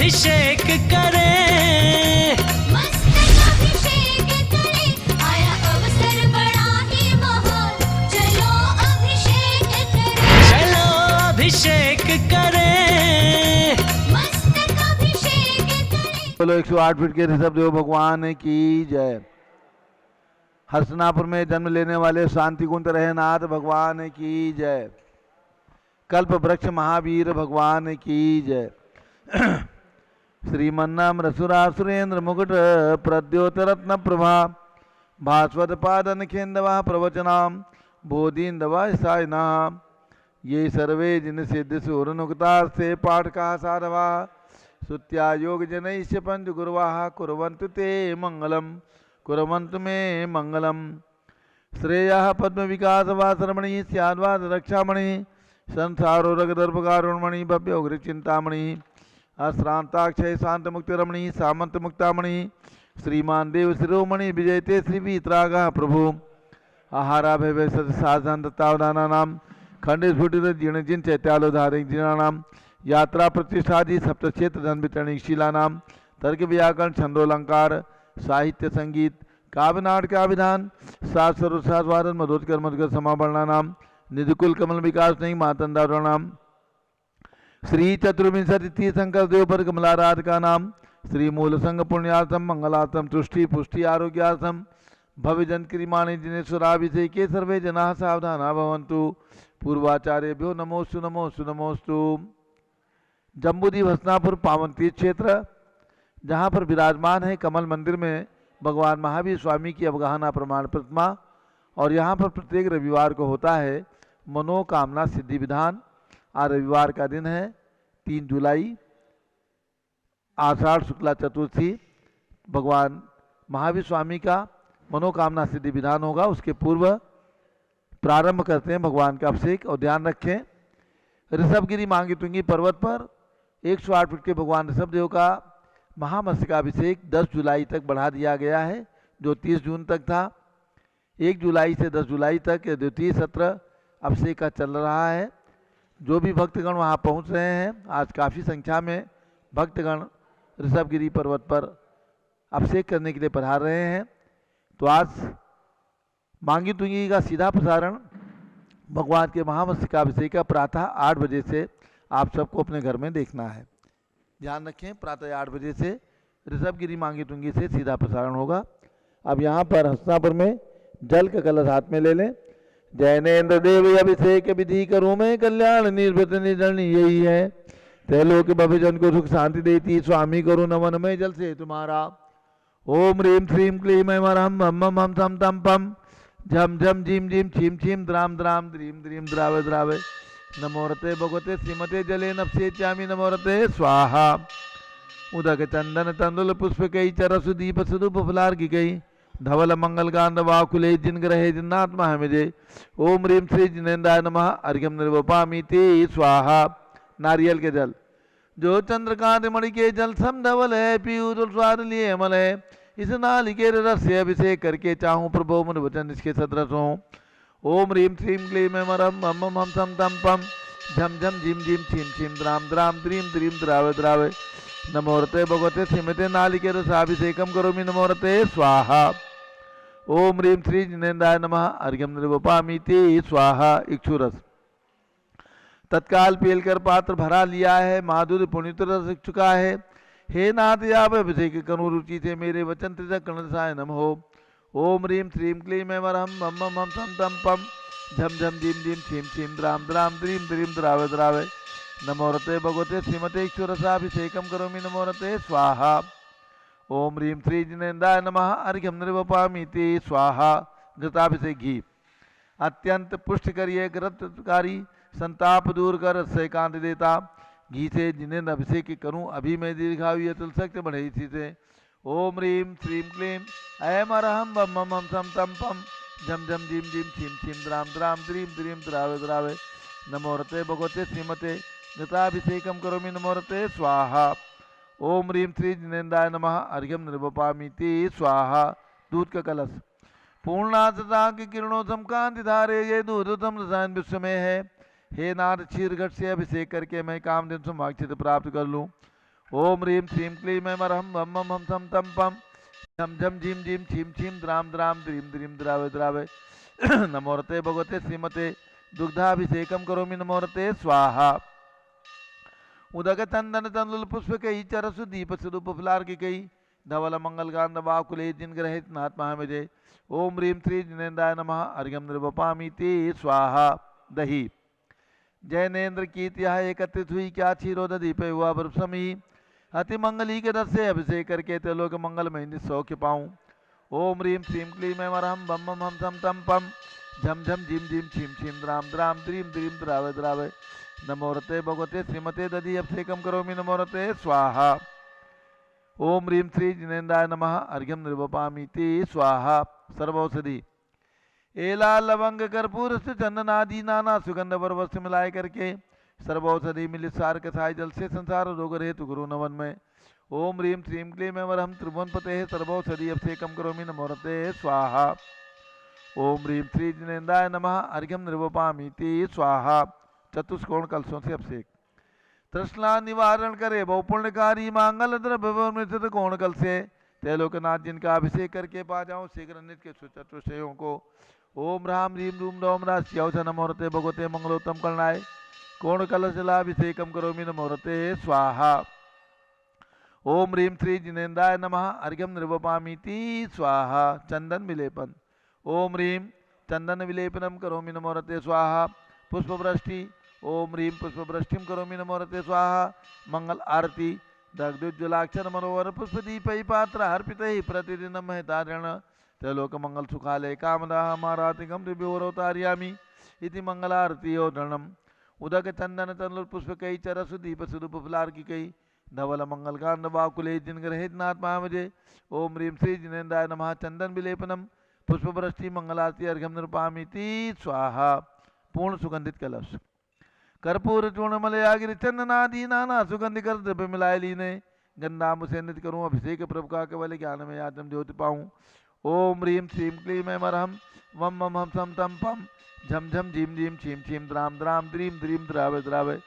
अभिषेक करें, मस्तक अभिषेक करें, आया अवसर बड़ा ही महान, चलो अभिषेक करें, चलो अभिषेक करें। मस्तक अभिषेक करें। बोलो 108 फीट के ऋषभ देव भगवान की जय। हसनापुर में जन्म लेने वाले शांति कुंज रहनाथ भगवान की जय। कल्प वृक्ष महावीर भगवान की जय। श्रीमन्नाम रसुरा सुरेंद्र मुकुट प्रद्योत रत्न प्रभा भास्वत पादन खेन्दवा प्रवचनाम बोधिन्दवा सायना ये सर्वे जिन सिद्ध सूरनुक्ता से पाठ का साधवा सुत्या योग जनैश्य पंच गुरुवाः कुर्वन्तु ते मंगलम कुर्वन्तु मे मंगलम। श्रेयः पद्म विकास वासरमणि स्याद्वाद रक्षामणि संसारो रगदर्पकारुणमणि भव्य उग्र चिंतामणि अश्रांताक्षय शांत मुक्ति रमणि सामंत मुक्तामणि श्रीमान देव शिरोमणि विजयते श्री वीतरागः प्रभु आहारा भय सत साधन तत्तावधाना नाम खंडित फुटित जीर्ण जिन चैत्यालोधारिक जिनानाम यात्रा प्रतिष्ठादि सप्त क्षेत्र धन वितरणिक शिला नाम तर्क व्याकरण छंदोलंकार साहित्य संगीत काव्य नाटक का विधान सात सर्वसाधवादन मधोत्कर मधुकर समावर्णा नाम निधिकुल कमल विकास नहीं मातंदा नाम श्री चतुर्विंशति तीर्थंकर देव पर कमलाराध का नाम श्री मूल संघ पुण्यार्थम मंगलार्थम तुष्टि पुष्टि आरोग्यार्थम भविजन क्रिमाणि जिनेश्वराभिषेके सर्वे जना सावधाना भवन्तु। पूर्वाचार्यभ्यो नमोस्तु नमोस्तु नमोस्तु। जम्बूद्वीप हसनापुर पावन तीर्थ क्षेत्र जहाँ पर विराजमान है कमल मंदिर में भगवान महावीर स्वामी की अवगाहना प्रमाण प्रतिमा और यहाँ पर प्रत्येक रविवार को होता है मनोकामना सिद्धि विधान। आज रविवार का दिन है 3 जुलाई आषाढ़ शुक्ला चतुर्थी। भगवान महावीर स्वामी का मनोकामना सिद्धि विधान होगा। उसके पूर्व प्रारंभ करते हैं भगवान का अभिषेक। और ध्यान रखें ऋषभगिरी मांगी तुंगी पर्वत पर 108 फीट के भगवान ऋषभ देव का महामस्तकाभिषेक 10 जुलाई तक बढ़ा दिया गया है, जो 30 जून तक था। 1 जुलाई से 10 जुलाई तक द्वितीय सत्र अभिषेक का चल रहा है। जो भी भक्तगण वहाँ पहुँच रहे हैं, आज काफ़ी संख्या में भक्तगण ऋषभगिरी पर्वत पर अभिषेक करने के लिए पधार रहे हैं। तो आज मांगी तुंगी का सीधा प्रसारण भगवान के महामस्तकाभिषेक का प्रातः 8 बजे से आप सबको अपने घर में देखना है। ध्यान रखें प्रातः 8 बजे से ऋषभगिरी मांगी तुंगी से सीधा प्रसारण होगा। अब यहाँ पर हसनापुर में जल का कलश हाथ में ले लें। जैनेन्द्र देव अभिषेक विधि करूँ मैं कल्याण निर्भृत निर्जन यही है त्रैलोक भविजन को सुख शांति देती स्वामी करो नमन में जल से तुम्हारा। ओम ह्रीम श्रीम क्लीम ऐं हम हम हम थम तम पम झम झम झीम झीम छीम छीम द्राम द्राम द्रीम द्रीम द्रावे द्रावे नमोरते भगवते श्रीमते जले नपसे चामी नमोरते स्वाहा। उदक चंदन तंदुल पुष्प कई चरसु दीप सुदुप फलार्घि कई धवल मंगल गांध वाकुले जिन ग्रहे जिन्नात्मा हमिजे। ओम ह्रीम श्री जिनेन्द्राय नमः अर्घ्यम निर्वपामि ते स्वाहा। नारियल के जल जो चंद्रकांत मणि के जल सम धवल है पीयूष स्वाद लिए अमल है इस नालिकेर रस से अभिषेक करके चाहूँ प्रभो मुन वचन इसके सदरस हों। ओम ह्रीम श्रीम क्लीम ऐं हम हम सम तम पम झम झम झीम झीम छीम छीम द्राम द्राम द्रीम द्रीम द्रावे द्रावे नमोरते भगवते श्रीमते नालिकेर रसाभिषेकम करोमि नमोरते स्वाहा। ओम ह्रीम श्री जिनेन्द्राय नमः अर्घ्यम निर्वपामि ते स्वाहा। इक्षुरस तत्काल पेलकर पात्र भरा लिया है, माधुर्य पुण्यत रस चुका है। हे नाथ याव अभिषेक कनु रुचि से मेरे वचन त्रिजक कणसाय नम हो। ओम ह्रीम श्रीम क्लीम ऐं हम सम तम पम झम झम झीम झीम छीम छीम द्राम द्राम द्रीम द्रीम द्रावे द्रावे नमोरते भगवते श्रीमते ईश्वरसाभिषेकम करोमि नमोरते स्वाहा। ओम ह्रीम श्री जिनेन्द्राय नमः अर्घ्यम निर्वपामि ते स्वाहा। घृताभिषेक घी अत्यंत पुष्ट करिए ग्रतकारी संताप दूर कर एकांत देता। घी से जिनेन्द्र अभिषेक करूं अभी मैं दीर्घायु ये तुल सकते बढ़े इसी से। ओम ह्रीम श्रीम क्लीम ऐं हम हम सम तम पम झम झम झीम झीम छीम छीम द्राम द्राम द्रीम द्रीम द्रावे द्रावे नमोरते भगवते श्रीमते घृताभिषेकम करोमि नमोरते स्वाहा। ओम ह्रीम श्री जिनेन्द्राय नमः अर्घ्यम निर्वपामि ते स्वाहा। दूध का कलश पूर्णासता की किरणों समकांति धारे ये दूधोतम रसायन विश्व में है। हे नाथ क्षीर घट से अभिषेक करके मैं कामधेनु समाक्षित प्राप्त कर लूँ। ओम ह्रीं श्रीं क्लीं ऐं मरहं वम मम हम सम तम पम झम झम झीम झीम छीम छीम द्राम द्राम द्रीं द्रीं द्रावे द्रावे नमोरते भगवते श्रीमते दुग्धाभिषेकम करोमि नमोरते स्वाहा उदक चंदन तंदुल पुष्प कई चरसु दीप स्वरूप फुलार की कई धवल मंगल गांध बाकुले जिन ग्रहित नाथ महामेजे ओम ह्रीं श्री जिनेन्द्राय नमः अर्घ्यम निर्वपामि ते स्वाहा दही जैनेन्द्र कीर्ति यह एकत्रित हुई क्या क्षीरो दीप हुआ बरसमी अति मंगली के रस से अभिषेक करके त्रिलोक मंगल में सौख्य पाऊं ओम ह्रीं श्रीं क्लीं ऐं मरहं वम मम हम सम तम पम झम झम झीम झीम छीम छीम द्राम द्राम द्रीं द्रीं द्रावे द्रावे नमोरते भगवते श्रीमते दधि अभिषेकम करोमि नमोरते स्वाहा ओम ह्रीं श्री जिनेन्द्राय नमः अर्घ्यम निर्वपामि ते स्वाहा सर्वौषधि एला लवंग कर्पूर से चंदन आदि नाना सुगंध वर वस्त्र मिलाए करके सर्वौषधि मिलित सार कथाय जल से संसार रोग रहित गुरु नवन में ओम ह्रीं श्रीं क्लीं ऐं वरहं त्रिभुवन पते सर्वौषधि अभिषेकम करोमि नमोरते स्वाहा ओम ह्रीं श्री जिनेन्द्राय नमः अर्घ्यम निर्वपामि ते स्वाहा चतुष्कोण कलशों से अभिषेक तृष्णा निवारण करे बहु पुण्यकारी मांगल द्रव्य कोण कल से त्रैलोकनाथ जिनका अभिषेक करके पा जाऊं शीघ्र नित्य के सुचतुष्टयों को ओम राम ह्रीं रूम रोम राश्यवच नमोरते भगवते मंगलोत्तम करणाय कोण कलश जलाभिषेकम करोमि नमोरते स्वाहा ओम ह्रीं श्री जिनेन्द्राय नमः अर्घ्यम निर्वपामि ते स्वाहा चंदन विलेपन ओम ह्रीं चंदन विलेपनम करोमि नमोरते स्वाहा पुष्पवृष्टि ओम ह्रीं पुष्पवृष्टिम करोमि नमोरते स्वाहा मंगल आरती दग्धोज्ज्वलाक्षर मनोहर पुष्पदीपै पात्र अर्पितैः प्रतिदिनं महतारण त्रैलोक मंगल सुखालय कामदाः मारातिकं दिव्योरवतारयामि इति मंगलारती ओदरणम् उदक चंदन तनुल पुष्पकै चरसु दीप स्वरूप फुलार्किकै धवल मंगल कांड बाकुले जिन ग्रहित नाथ महामजे ओम ह्रीं श्री जिनेन्द्राय नमः चंदन विलेपनम पुष्पवृष्टि मंगलारती अर्घ्यम निर्वपामि ते स्वाहा पूर्ण सुगंधित कलश कर्पूर चूर्ण मलयागिरि चंदनादि नाना सुगंधि कर द्रव्य मिलाए लीने गंधाम से नित करूं अभिषेक प्रभु का केवल ज्ञान में आत्म ज्योति पाऊं ओम ह्रीं श्रीं क्लीं ऐं मरहं वम मम हम सम तम पम झम झम झीम झीम छीम छीम द्राम द्राम द्रीं द्रीं द्रावे द्रावे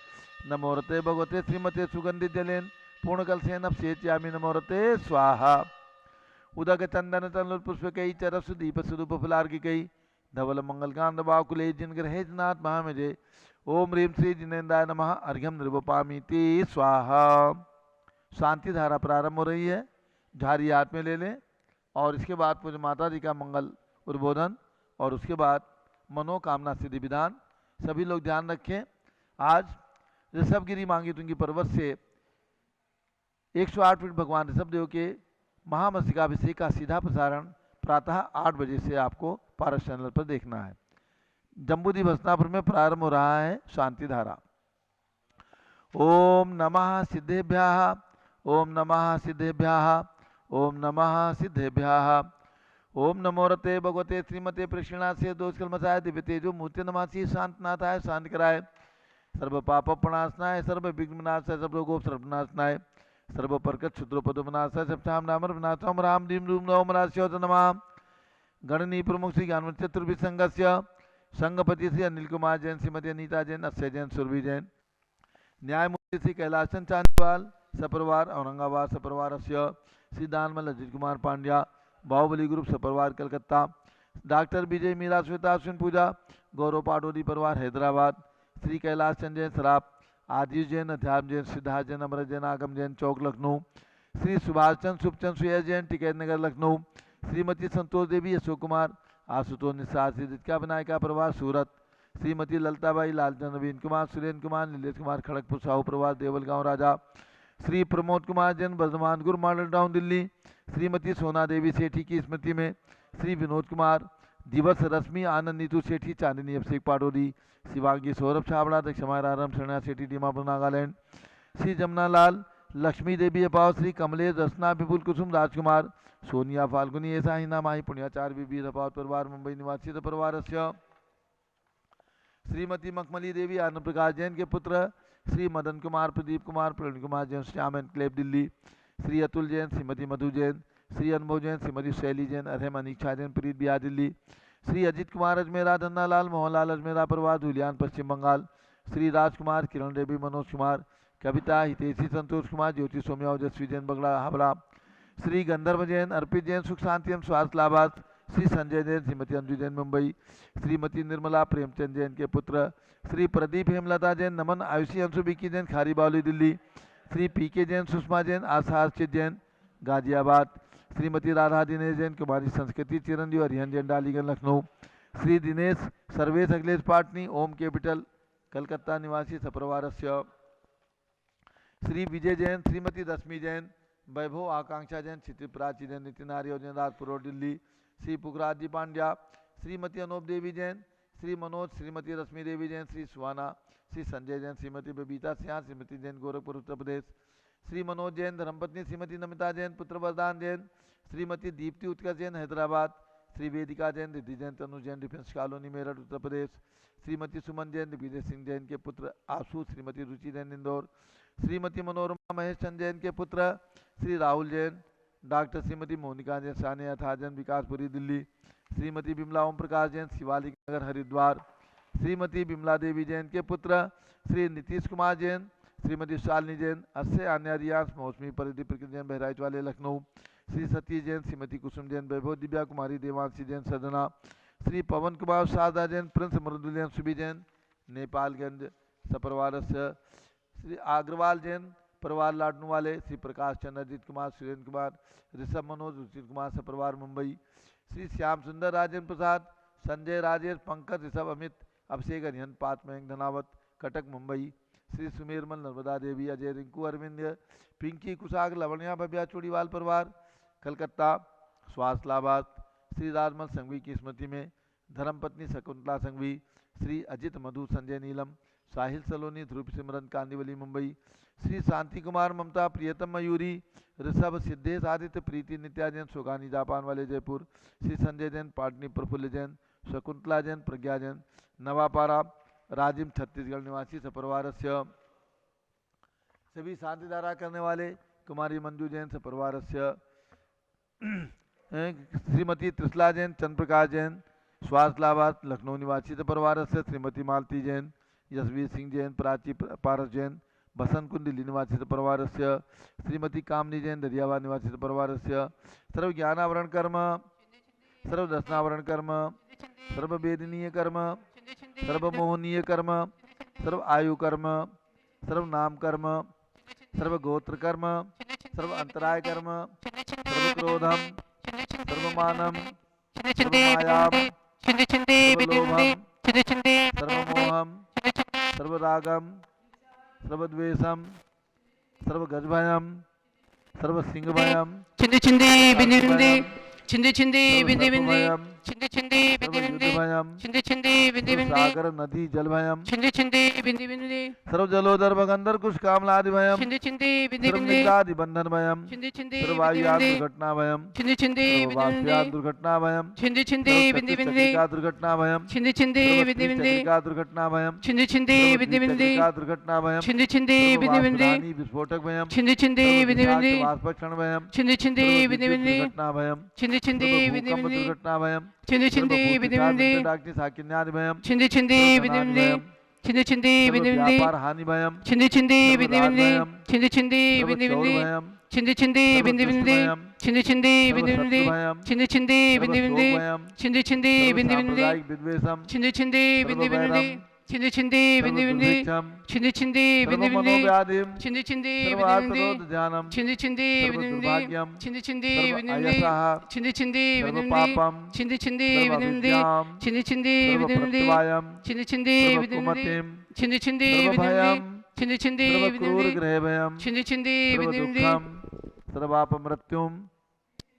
नमोरते भगवते श्रीमते सुगंधित जलेन पूर्ण कलसेन अभिषेच्यामि नमोरते स्वाहा उदक चंदन तनुल पुष्पकै चरसु दीप स्वरूप फुलार्किकै धवल मंगलकांड बाकुले जिन ग्रहे नाथ महामेजे ओम ह्रीं श्री जिनेन्द्राय नमः अर्घ्यम निर्वपामि ते स्वाहा शांति धारा प्रारंभ हो रही है झारी हाथ में ले लें और इसके बाद पूज्य माता जी का मंगल उद्बोधन और उसके बाद मनोकामना सिद्धि विधान सभी लोग ध्यान रखें आज ऋषभगिरी मांगी तुंगी पर्वत से 108 फीट भगवान ऋषभदेव के महामस्तकाभिषेक का सीधा प्रसारण प्रातः 8 बजे से आपको पारस चैनल पर देखना है। जम्बूद्वीप हस्तिनापुर में प्रारंभ हो रहा है शांति धारा। ओम नमः सिद्धेभ्यः ओम नमः सिद्धेभ्यः ओम नमः सिद्धेभ्यः ओम नमोरते भगवते श्रीमते प्रक्षिणा से दोष कलमसाय दिव्य तेजो मूर्ति नमासी शांतनाथाय शांति कराय सर्व पाप प्रणाशनाय सर्व विघ्न विनाशाय सर्व रोगोप सर्वनाशनाय सर्व परकट क्षुद्रोपदो विनाशाय सप्ताम नामर विनाशम राम दीम रूम नवम राश्योत नमः गणनी प्रमुख श्री ज्ञान चतुर्भि संघस्य संघपति श्री अनिल कुमार जैन श्रीमती अनीता जैन अक्षय जैन सुरभि जैन न्यायमूर्ति श्री कैलाशन चांदीवाल सपरिवार औरंगाबाद सपरिवार श्री दानमल अजित कुमार पांड्या बाहुबली ग्रुप सपरिवार कलकत्ता डॉक्टर विजय मीरा श्वेता अश्विन पूजा गौरव पाटोदी परिवार हैदराबाद श्री कैलाश चंद जैन सराप आदिश जैन अध्यात्म जैन सिद्धार्थ जैन अमृत जैन आगम जैन चौक लखनऊ श्री सुभाष चंद सुखचंद सुयस जैन टिकैत नगर लखनऊ श्रीमती संतोष देवी अशोक कुमार आशुतोष निषाद श्री दित्या विनायका परिवार सूरत श्रीमती ललताबाई लालचंद नवीन कुमार सुरेंद्र कुमार नीलेश कुमार खड़गपुर साहू परिवार देवलगांव राजा श्री प्रमोद कुमार जैन वर्धमान गुरु मॉडल टाउन दिल्ली श्रीमती सोना देवी सेठी की स्मृति में श्री विनोद कुमार दिवस रश्मि आनंद नीतू सेठी चांदनी अभिषेक पाटोदी शिवांगी सौरभ छाबड़ा दक्षमाराम शरणा सेठी दीमापुर नागालैंड श्री जमुना लाल लक्ष्मी देवी अपाव श्री कमलेश रसना विपुल कुसुम राजकुमार सोनिया फाल्गुनी ऐसा ही नाम आई पुण्याचार्य बीबी रपावत परिवार मुंबई निवासी परिवार श्रीमती मखमली देवी आनंद प्रकाश जैन के पुत्र श्री मदन कुमार प्रदीप कुमार प्रवीण कुमार जैन श्याम एंड क्लेब दिल्ली श्री अतुल जैन श्रीमती मधु जैन श्री अनुभव जैन श्रीमती शैली जैन अरहम अनीक्षा जैन प्रीत बिहार दिल्ली श्री अजित कुमार अजमेरा धन्नालाल मोहनलाल अजमेरा परिवार धुलियान पश्चिम बंगाल श्री राजकुमार किरण देवी मनोज कुमार कविता हितेशी संतोष कुमार ज्योति सौम्या ओजस्वी जैन बगड़ा हावड़ा श्री गंधर्व जैन अर्पित जैन सुख शांति एवं स्वास्थ्य लाभार्थ श्री संजय जैन श्रीमती अंजू जैन मुंबई श्रीमती निर्मला प्रेमचंद जैन के पुत्र श्री प्रदीप हेमलता जैन नमन आयुषी अंशु विक्की जैन खारी बावली दिल्ली श्री पीके जैन सुषमा जैन आशा अर्चित जैन गाजियाबाद श्रीमती राधा दिनेश जैन कुमारी संस्कृति चिरंजीव हरिहन जैन डालीगंज लखनऊ श्री दिनेश सर्वेश अखिलेश पाटनी ओम कैपिटल कलकत्ता निवासी सपरिवारस्य श्री विजय जैन श्रीमती रश्मि जैन वैभव आकांक्षा जैन क्षिति प्राची जैन नितिन आर्य जैन राजपुर रोड दिल्ली श्री पुखराज जी पांड्या श्रीमती अनूप देवी जैन श्री मनोज श्रीमती रश्मि देवी जैन श्री सुहाना श्री संजय जैन श्रीमती बबीता सिंह श्रीमती जैन गोरखपुर उत्तर प्रदेश श्री मनोज जैन धर्मपत्नी श्रीमती नमिता जैन पुत्र वरदान जैन श्रीमती दीप्ति उत्कर्ष जैन हैदराबाद श्री वेदिका जैन रिद्धि जैन तनु जैन डिफेंस कॉलोनी मेरठ उत्तर प्रदेश श्रीमती सुमन जैन दिग्विजय सिंह जैन के पुत्र आशु श्रीमती रुचि जैन इंदौर श्रीमती मनोरमा महेश चंद जैन के पुत्र श्री राहुल जैन डॉक्टर श्रीमती मोनिका जैन सानिया था जैन विकासपुरी दिल्ली श्रीमती बिमला ओम प्रकाश जैन शिवालिक नगर हरिद्वार श्रीमती बिमला देवी जैन के पुत्र श्री नीतीश कुमार जैन श्रीमती शालिनी जैन अस्य अन्य रियांश मौसमी परिधि प्रकृति जैन बहराइच वाले लखनऊ श्री सतीश जैन श्रीमती कुसुम जैन वैभव दिव्या कुमारी देवांशी जैन सदना श्री पवन कुमार शारदा जैन प्रिंस मृदुल जैन सुबी जैन नेपालगंज सपरिवारस्य श्री अग्रवाल जैन परिवार लाडनू वाले श्री प्रकाश चंद्र अजीत कुमार सुरेंद्र कुमार ऋषभ मनोज रुचित कुमार सपरिवार मुंबई श्री श्याम सुंदर राजेंद्र प्रसाद संजय राजेश पंकज ऋषभ अमित अभिषेक हरिहन पात मयंक धनावत कटक मुंबई श्री सुमेरमल नर्मदा देवी अजय रिंकू अरविंद पिंकी कुशाग लवणिया भव्या चूड़ीवाल परिवार कलकत्ता स्वास्थ्य लाभार्थ श्री राजमल संघवी की स्मृति में धर्मपत्नी शकुंतला संघवी श्री अजित मधु संजय नीलम साहिल सलोनी ध्रुव सिमरन कांदिवली मुंबई श्री शांति कुमार ममता प्रियतम मयूरी ऋषभ सिद्धेश आदित्य प्रीति नित्या जैन सुगानी जापान वाले जयपुर श्री संजय जैन पाटनी प्रफुल्ल जैन शकुंतला जैन प्रज्ञा जैन नवापारा राजिम छत्तीसगढ़ निवासी सपरिवारस्य सभी शांति धारा करने वाले कुमारी मंजू जैन सपरिवारस्य श्रीमती त्रिशला जैन चंद्रप्रकाश जैन स्वास्थ्य लाभार्थ लखनऊ निवासी सपरिवारस्य श्रीमती मालती जैन यशवीर सिंह जैन प्राची पारस जैन बसंत कुंड दिल्ली निवासी सपरिवारस्य श्रीमती कामनी जैन दरियाबाद निवासी सपरिवारस्य सर्व ज्ञानावरण कर्म सर्व दर्शनावरण कर्म सर्व वेदनीय कर्म सर्व मोहनीय कर्म सर्व आयु कर्म सर्व नाम कर्म सर्व गोत्र कर्म सर्व अंतराय कर्म सर्व क्रोधम सर्व मानम सर्व मायाम सर्व लोभम सर्व मोहम सर्व रागम सर्व द्वेषम सर्व गजभयम सर्व सिंहभयम चिंदी चिंदी बिंदी बिंदी चिंदी चिंदी बिंदी बिंदी सर्व चिंदी चिंदी बिंदी बिंदी युद्धभयम चिंदी चिंदी बिंदी बिंदी सागर नदी जलभयम चिंदी चिंदी बिंदी बिंदी सर्व जलोदर भगंदर कुश कामलादि भयम चिंदी चिंदी बिंदी सर्व बिंदी निंदादि बंधन भयम चिंदी चिंदी सर्व बिंदी वायुयान बिंदी दुर्घटना भयम चिंदी चिंदी सर्व बिंदी बिंदी वाष्पयान दुर्घटना भयम चिंदी चिंदी बिंदी बिंदी चक्रिका दुर्घटना भयम चिंदी चिंदी सर्व बिंदी बिंदी चक्रिका दुर्घटना भयम चिंदी चिंदी सर्व बिंदी बिंदी चक्रिका दुर्घटना भयम चिंदी चिंदी सर्व बिंदी बिंदी वाष्पदानी विस्फोटक भयम चिंदी चिंदी सर्व बिंदी विषाक्त बिंदी वाष्पक्षण भयम चिंदी चिंदी सर्व बिंदी विद्युत बिंदी दुर्घटना भयम चिंदी चिंदी सर्व बिंदी भूकंप बिंदी दुर्घटना भयम चिंदी सर्व चिंदी बिंदी भूतिकाल बिंदी डाक्टी साकिन्यादि भयम चिंदी चिंदी सर्व बिंदी धनादि बिंदी भयम चिंदी चिंदी सर्व बिंदी बिंदी व्यापार हानि भयम चिंदी चिंदी सर्व बिंदी राज बिंदी भयम चिंदी चिंदी सर्व बिंदी चौर बिंदी भयम चिंदी चिंदी सर्व बिंदी दुष्ट बिंदी भयम चिंदी चिंदी सर्व बिंदी शत्रु बिंदी भयम चिंदी चिंदी सर्व बिंदी शोक बिंदी भयम चिंदी चिंदी सर्व बिंदी बिंदी सांप्रदायिक विद्वेषम चिंदी चिंदी सर्व बिंदी बिंदी वैरम चिंदी चिंदी सर्व बिंदी बिंदी दुर्भिक्षम चिंदी चिंदी सर्व बिंदी बिंदी मनोव्याधिम चिंदी चिंदी सर्व बिंदी बिंदी आर्तरोध ध्यानम चिंदी चिंदी सर्व बिंदी बिंदी दुर्भाग्यम चिंदी चिंदी सर्व बिंदी बिंदी अयसः चिंदी चिंदी सर्व बिंदी बिंदी पापम चिंदी चिंदी सर्व बिंदी बिंदी अविद्याम चिंदी चिंदी सर्व बिंदी बिंदी प्रत्यवायम चिंदी चिंदी सर्व बिंदी बिंदी कुमतिम चिंदी चिंदी सर्व बिंदी बिंदी भयम चिंदी चिंदी सर्व बिंदी क्रूर बिंदी ग्रह भयम चिंदी चिंदी सर्व बिंदी बिंदी दुःखम सर्वापमृत्युम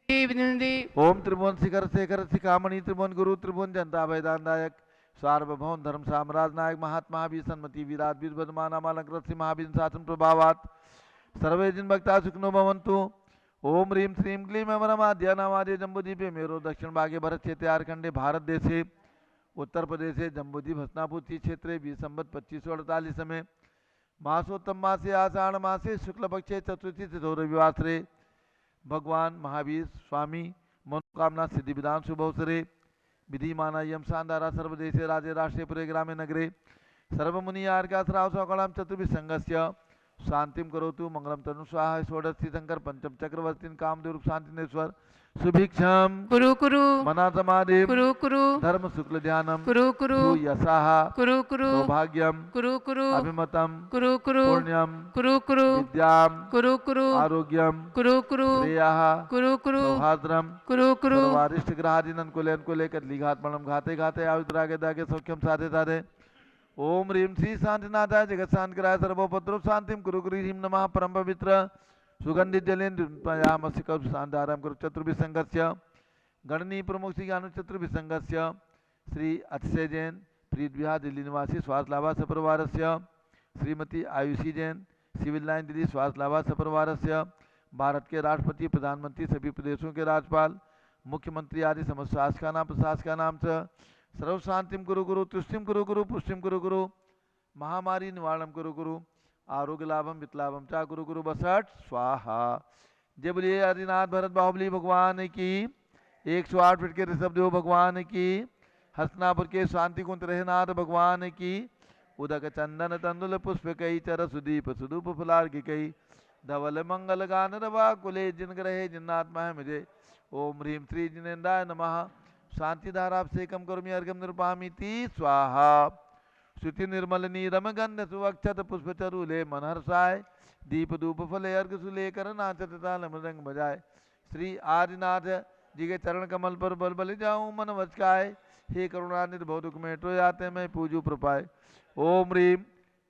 बिंदी बिंदी ओम त्रिभुवन शिखर शेखर शिखामणि त्रिभुवन गुरु त्रिभुवन जनता भयदानदायक सार्वभौम धर्म साम्राज्य नायक महात्मा महावीर सन्मति विराट वीरभद्रमाना मालंकृत श्री महावीर शासन प्रभावात सर्वे जिन भक्ता सुखनो भवन्तु ओम ह्रीं श्रीं क्लीं अमरमाद्य नामाद्य जम्बूद्वीपे मेरो दक्षिण भागे भरत क्षेत्रे आर्खंडे भारत देशे उत्तर प्रदेशे जम्बूद्वीप हस्तिनापुर क्षेत्रे 20 संवत 2548 में मासोत्तम मासे आषाढ़ मासे शुक्ल पक्षे चतुर्थी तिथौ रविवासरे भगवान महावीर स्वामी मनोकामना सिद्धि विधान शुभ अवसरे विधिमाना यम शानदारा सर्वदेशे राजे राष्ट्रे पुरे ग्रामे नगरे सर्वमुनि आर्गाश्राव सकलाम चतुर्भि संघस्य शांतिम करोतु मंगलम तनु स्वाहा षोडशी शंकर पंचम चक्रवर्ती कामदेव रूप शांतिनेश्वर सुभिक्षम कुरु कुरु मना समाधि कुरु कुरु धर्म शुक्ल ध्यानम कुरु कुरु यशाह कुरु कुरु सौभाग्यम कुरु कुरु अभिमतम कुरु कुरु पुण्यम कुरु कुरु विद्याम कुरु कुरु आरोग्यम कुरु कुरु श्रेयः कुरु कुरु सौहार्द्रम कुरु कुरु सर्वारिष्ट ग्रहादीन को लेकर लिघात मणम घाते घाते आयुद्रागे दागे सौख्यम साधे साधे ओम ह्रीम श्री शांतिनाथाय जगत शांतिकराय सर्वोपद्रव शांतिम कुरु कुरु ह्रीम नमः परम पवित्र सुगंधित जलेन्द्रयामस्य कल्प शांताराम कुरु चतुर्भिसंगस्य गणनीय प्रमुख श्री ज्ञान चतुर्भिसंगस्य श्री अतिशय जैन प्रीत विहार दिल्ली निवासी स्वास्थ्य लाभा सपरिवारस्य श्रीमती आयुषी जैन सिविल लाइन दिल्ली स्वास्थ्य लाभा सपरिवारस्य भारत के राष्ट्रपति प्रधानमंत्री सभी प्रदेशों के राज्यपाल मुख्यमंत्री आदि समस्त शासकानां प्रशासकानां च सर्व शांतिम कुरु कुरु तुष्टिम कुरु कुरु पुष्टिम कुरु कुरु महामारी निवारणम कुरु कुरु आरोग्य लाभम वितलाभम चा कुरु कुरु बसठ स्वाहा। जय बोलिए आदिनाथ भरत बाहुबली भगवान की 108 फीट के ऋषभ देव भगवान की हसनापुर के शांति कुंत रहनाथ भगवान की उदक चंदन तंदुल पुष्प कई चर सुदीप सुदूप फुलार की कई धवल मंगल गान रवा कुले जिन ग्रहे जिन्नात्मा है मुझे ओम ह्रीम श्री जिनेन्द्राय नमः शांति धारा से कम करुमी अर्घम निरुपामीति स्वाहा। श्रुति निर्मल नीरम गंध सुवक्षत पुष्प चरुले मनहर्षाय दीप धूप फले अर्घ सुलेकर नाचत ताल मृदंग बजाए श्री आदिनाथ जी के चरण कमल पर बल बलि जाऊं मन वचकाय हे करुणानिधि बहुत दुख में टो जाते मैं पूजू प्रपाय ओम ह्रीम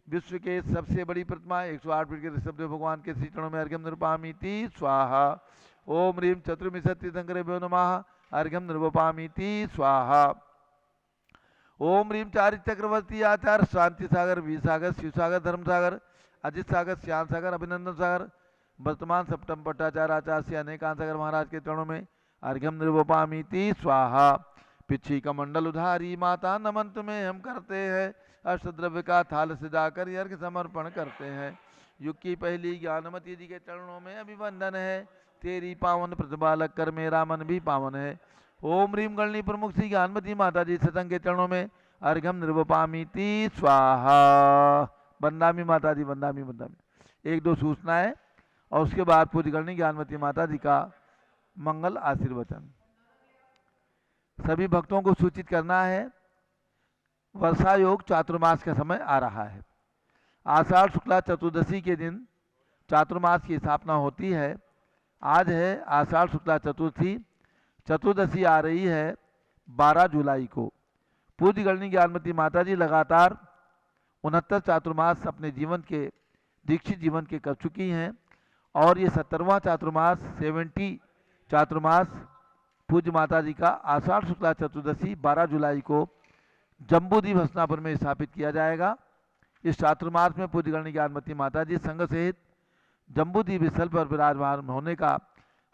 विश्व के सबसे बड़ी प्रतिमा 108 फीट के ऋषभदेव भगवान के श्री चरणों में अर्घ्यम निरुपामीति स्वाहा। ओम ह्रीम चतुर्विंशति शंकरेभ्यो नमः अर्घ्यम निरुपामीति स्वाहा। ओम ह्रीम चारि चक्रवर्ती आचार्य शांति सागर वी सागर शिव सागर धर्म सागर अजित सागर श्याम सागर अभिनंदन सागर वर्तमान सप्तम भट्टाचार्य आचार्य से अनेकांत सागर महाराज के चरणों में अर्घ्यम निरुपामीति स्वाहा। पिछी कमंडल उधारी माता नमन तुम्हें हम करते हैं अष्टद्रव्य का थाल सजाकर अर्घ्य समर्पण करते हैं। युग की पहली ज्ञानमती जी के चरणों में अभिवंदन है तेरी पावन प्रतिभा लग कर मेरा मन भी पावन है। ओम ह्रीम गणनी प्रमुख श्री ज्ञानमती माता जी सतंग के चरणों में अर्घ्यम निरुपामीति स्वाहा। बंदामी माता जी बंदामी बंदामी एक दो सूचनाएं और उसके बाद पूज्य गणनी ज्ञानमती माता जी का मंगल आशीर्वचन। सभी भक्तों को सूचित करना है वर्षा योग चातुर्मास का समय आ रहा है। आषाढ़ शुक्ला चतुर्दशी के दिन चातुर्मास की स्थापना होती है। आज है आषाढ़ शुक्ला चतुर्थी, चतुर्दशी आ रही है 12 जुलाई को। पूज्य गणनी ज्ञानमती माता जी लगातार 69 चातुर्मास अपने जीवन के दीक्षित जीवन के कर चुकी हैं और ये 70वां चातुर्मास 70 चातुर्मास पूज्य माता जी का आषाढ़ शुक्ला चतुर्दशी 12 जुलाई को जम्बूद्वीप हसनापुर में स्थापित किया जाएगा। इस चातुर्मास में पूज्य गणनी ज्ञानमती माता जी संघ सहित जम्बूद्वीप स्थल पर विराजमान होने का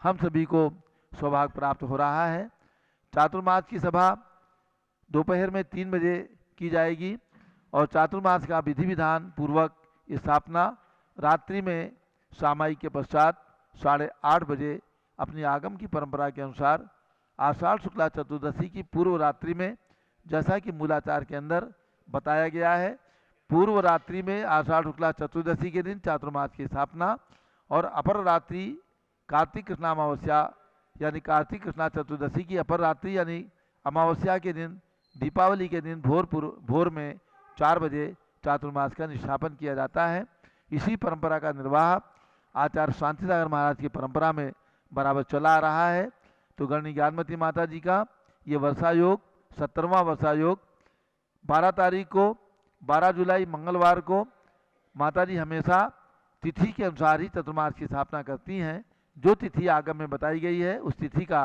हम सभी को सौभाग्य प्राप्त हो रहा है। चातुर्मास की सभा दोपहर में 3 बजे की जाएगी और चातुर्मास का विधि विधान पूर्वक स्थापना रात्रि में सामायिक के पश्चात 8:30 बजे अपनी आगम की परंपरा के अनुसार आषाढ़ शुक्ला चतुर्दशी की पूर्व रात्रि में, जैसा कि मूलाचार के अंदर बताया गया है, पूर्व रात्रि में आषाढ़ शुक्ला चतुर्दशी के दिन चातुर्मास की स्थापना और अपर रात्रि कार्तिक कृष्णा अमावस्या यानी कार्तिक कृष्णा चतुर्दशी की अपर रात्रि यानी अमावस्या के दिन दीपावली के दिन भोर में 4 बजे चातुर्मास का निष्ठापन किया जाता है। इसी परंपरा का निर्वाह आचार्य शांति सागर महाराज की परंपरा में बराबर चला आ रहा है। तो गणनी ज्ञानमती माता जी का ये वर्षा योग 70वां वर्षा योग 12 तारीख को 12 जुलाई मंगलवार को माता जी हमेशा तिथि के अनुसार ही चतुर्मास की स्थापना करती हैं। जो तिथि आगम में बताई गई है उस तिथि का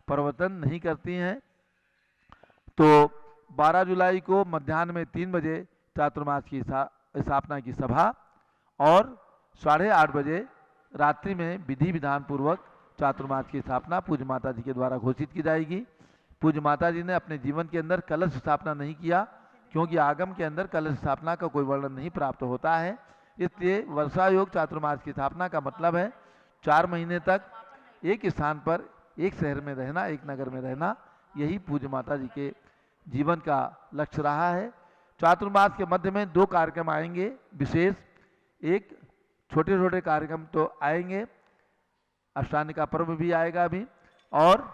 परिवर्तन नहीं करती हैं। तो 12 जुलाई को मध्याह्न में 3 बजे चातुर्मास की स्थापना की सभा और 8:30 बजे रात्रि में विधि विधान पूर्वक चातुर्मास की स्थापना पूज्य माता जी के द्वारा घोषित की जाएगी। पूज्य माता जी ने अपने जीवन के अंदर कलश स्थापना नहीं किया क्योंकि आगम के अंदर कलश स्थापना का कोई वर्णन नहीं प्राप्त होता है। इसलिए वर्षा योग चातुर्मास की स्थापना का मतलब है 4 महीने तक एक स्थान पर एक शहर में रहना, एक नगर में रहना, यही पूज्य माता जी के जीवन का लक्ष्य रहा है। चातुर्मास के मध्य में 2 कार्यक्रम आएंगे विशेष। एक छोटे छोटे कार्यक्रम तो आएंगे, अष्टानिका पर्व भी आएगा अभी, और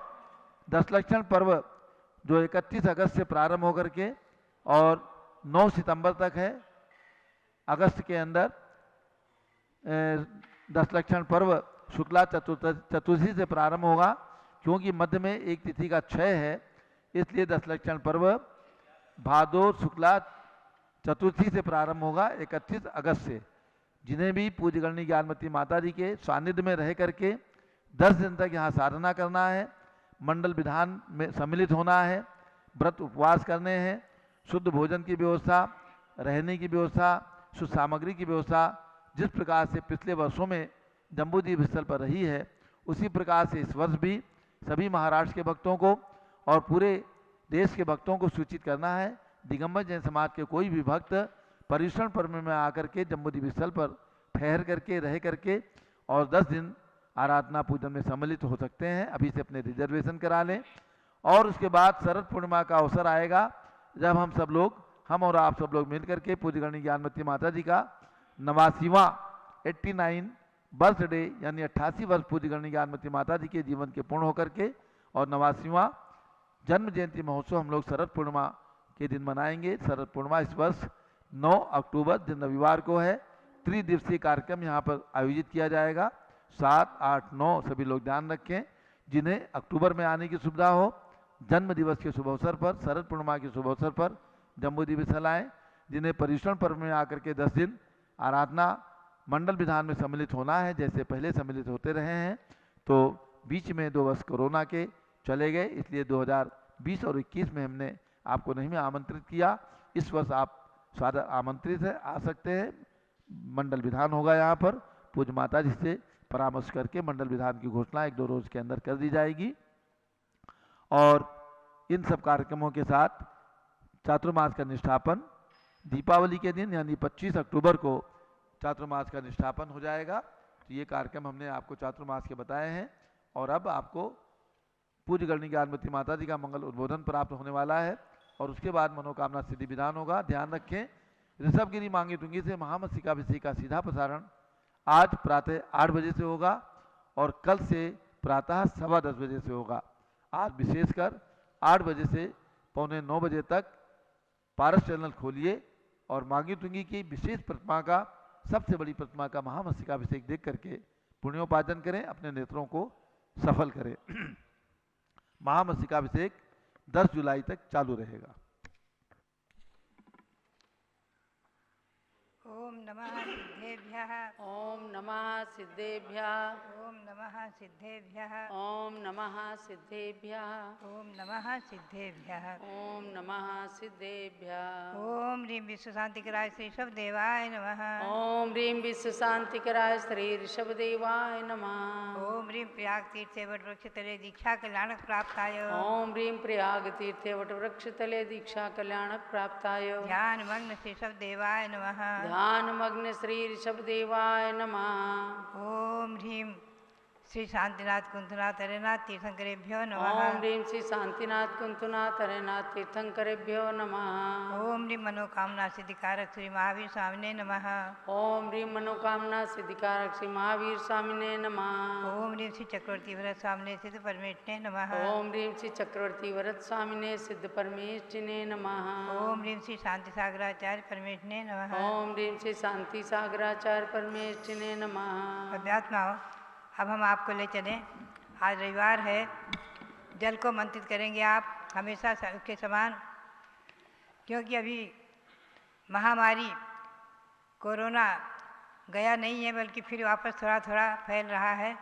दशलक्षण पर्व जो 31 अगस्त से प्रारंभ होकर के और 9 सितंबर तक है। अगस्त के अंदर दशलक्षण पर्व शुक्ला चतुर्थी से प्रारंभ होगा, क्योंकि मध्य में एक तिथि का क्षय है, इसलिए दशलक्षण पर्व भादो शुक्ला चतुर्थी से प्रारंभ होगा 31 अगस्त से। जिन्हें भी पूज्य गणनी ज्ञानमती माता जी के सानिध्य में रह करके 10 दिन तक यहाँ साधना करना है, मंडल विधान में सम्मिलित होना है, व्रत उपवास करने हैं, शुद्ध भोजन की व्यवस्था, रहने की व्यवस्था, शुद्ध सामग्री की व्यवस्था जिस प्रकार से पिछले वर्षों में जम्बूद्वीप स्थल पर रही है, उसी प्रकार से इस वर्ष भी सभी महाराष्ट्र के भक्तों को और पूरे देश के भक्तों को सूचित करना है। दिगंबर जैन समाज के कोई भी भक्त पर्युषण पर्व में आकर के जम्बूद्वीप स्थल पर ठहर करके रह करके और 10 दिन आराधना पूजन में सम्मिलित हो सकते हैं। अभी से अपने रिजर्वेशन करा लें। और उसके बाद शरद पूर्णिमा का अवसर आएगा, जब हम और आप सब लोग मिलकर के पूज्य गणनी ज्ञानमती माता जी का 89वां 89 बर्थडे यानी 88 वर्ष पूज्य गणनी ज्ञानमती माता जी के जीवन के पूर्ण होकर के और 89वां जन्म जयंती महोत्सव हम लोग शरद पूर्णिमा के दिन मनाएंगे। शरद पूर्णिमा इस वर्ष 9 अक्टूबर दिन रविवार को है। त्रिदिवसीय कार्यक्रम यहाँ पर आयोजित किया जाएगा। 7, 8, 9 सभी लोग ध्यान रखें। जिन्हें अक्टूबर में आने की सुविधा हो, जन्म दिवस के शुभ अवसर पर, शरद पूर्णिमा के शुभ अवसर पर जम्बूद्वीप स्थल आएँ। जिन्हें पर्युषण पर्व में आकर के 10 दिन आराधना मंडल विधान में सम्मिलित होना है, जैसे पहले सम्मिलित होते रहे हैं, तो बीच में 2 वर्ष कोरोना के चले गए, इसलिए 2020 और 21 में हमने आपको नहीं आमंत्रित किया। इस वर्ष आप स्वागत आमंत्रित है, आ सकते हैं। मंडल विधान होगा यहाँ पर, पूज्य माता जी से परामर्श करके मंडल विधान की घोषणा 1-2 रोज के अंदर कर दी जाएगी। और इन सब कार्यक्रमों के साथ चातुर्मास का निष्ठापन दीपावली के दिन यानी 25 अक्टूबर को चातुर्मास का निष्ठापन हो जाएगा। तो ये कार्यक्रम हमने आपको चातुर्मास के बताए हैं। और अब आपको पूज्य गणनी ज्ञानमती माता जी का मंगल उद्बोधन प्राप्त होने वाला है और उसके बाद मनोकामना सिद्धि विधान होगा। ध्यान रखें, ऋषभगिरी मांगी तुंगी से महामस्तिकाभिषेक का सीधा प्रसारण आज प्रातः 8 बजे से होगा और कल से प्रातः 10:15 बजे से होगा। आज विशेषकर 8 बजे से 8:45 बजे तक पारस चैनल खोलिए और मांगी तुंगी की विशेष प्रतिमा का, सबसे बड़ी प्रतिमा का महामस्तिकाभिषेक देख करके पुण्योपार्जन करें, अपने नेत्रों को सफल करें। महामस्तिकाभिषेक 10 जुलाई तक चालू रहेगा। ओम नमः सिद्धेभ्यः। ओम नमः सिद्धेभ्यः। ओम नमः सिद्धेभ्यः। ओम नमः सिद्धेभ्यः। ओम नमः सिद्धेभ्यः। ओम नमः सिद्धेभ्यः। ओम ह्रीं विश्व शांतिकराय श्री ऋषभदेवाय नमः। ओम ह्रीं विश्व शांतिकराय श्री ऋषभदेवाय नमः। ओम ह्रीं प्रयाग तीर्थे वट वृक्ष तले दीक्षा कल्याणक प्राप्ताय। ओम ह्रीं प्रयाग तीर्थे वट वृक्ष तले दीक्षा कल्याणक प्राप्ताय। ध्यान मग्न श्री ऋषभदेवाय नमः। ध्यान मग्न श्री ऋषभदेवाय नमः। ओम ह्रीं श्री शांतिनाथ कुंतनाथ हरेनाथ तीर्थंकरेभ्यो नमः। ओम ह्रीं श्री शांतिनाथ कुंतनाथ हरेनाथ तीर्थंकरेभ्यो नमः। ओम ह्रीं मनोकामना सिद्धिकारक श्री महावीर स्वामिने नमः। ओम ह्रीं मनोकामना सिद्धिकारक श्री महावीर स्वामिने नमः। ओम ह्रीं श्री चक्रवर्ती भरत स्वामिने सिद्ध परमेष्ठिने नमः। ओम ह्रीं श्री चक्रवर्ती वरद स्वामिने सिद्ध परमेष्ठिने नमः। ओम ह्रीं श्री शांति सागराचार्य परमेष्ठिने नमः। ओम ह्रीं श्री शांति सागराचार्य परमेष्ठिने नमः। अध्यात्मा अब हम आपको ले चलें। आज रविवार है, जल को मंत्रित करेंगे आप हमेशा के समान, क्योंकि अभी महामारी कोरोना गया नहीं है, बल्कि फिर वापस थोड़ा थोड़ा फैल रहा है।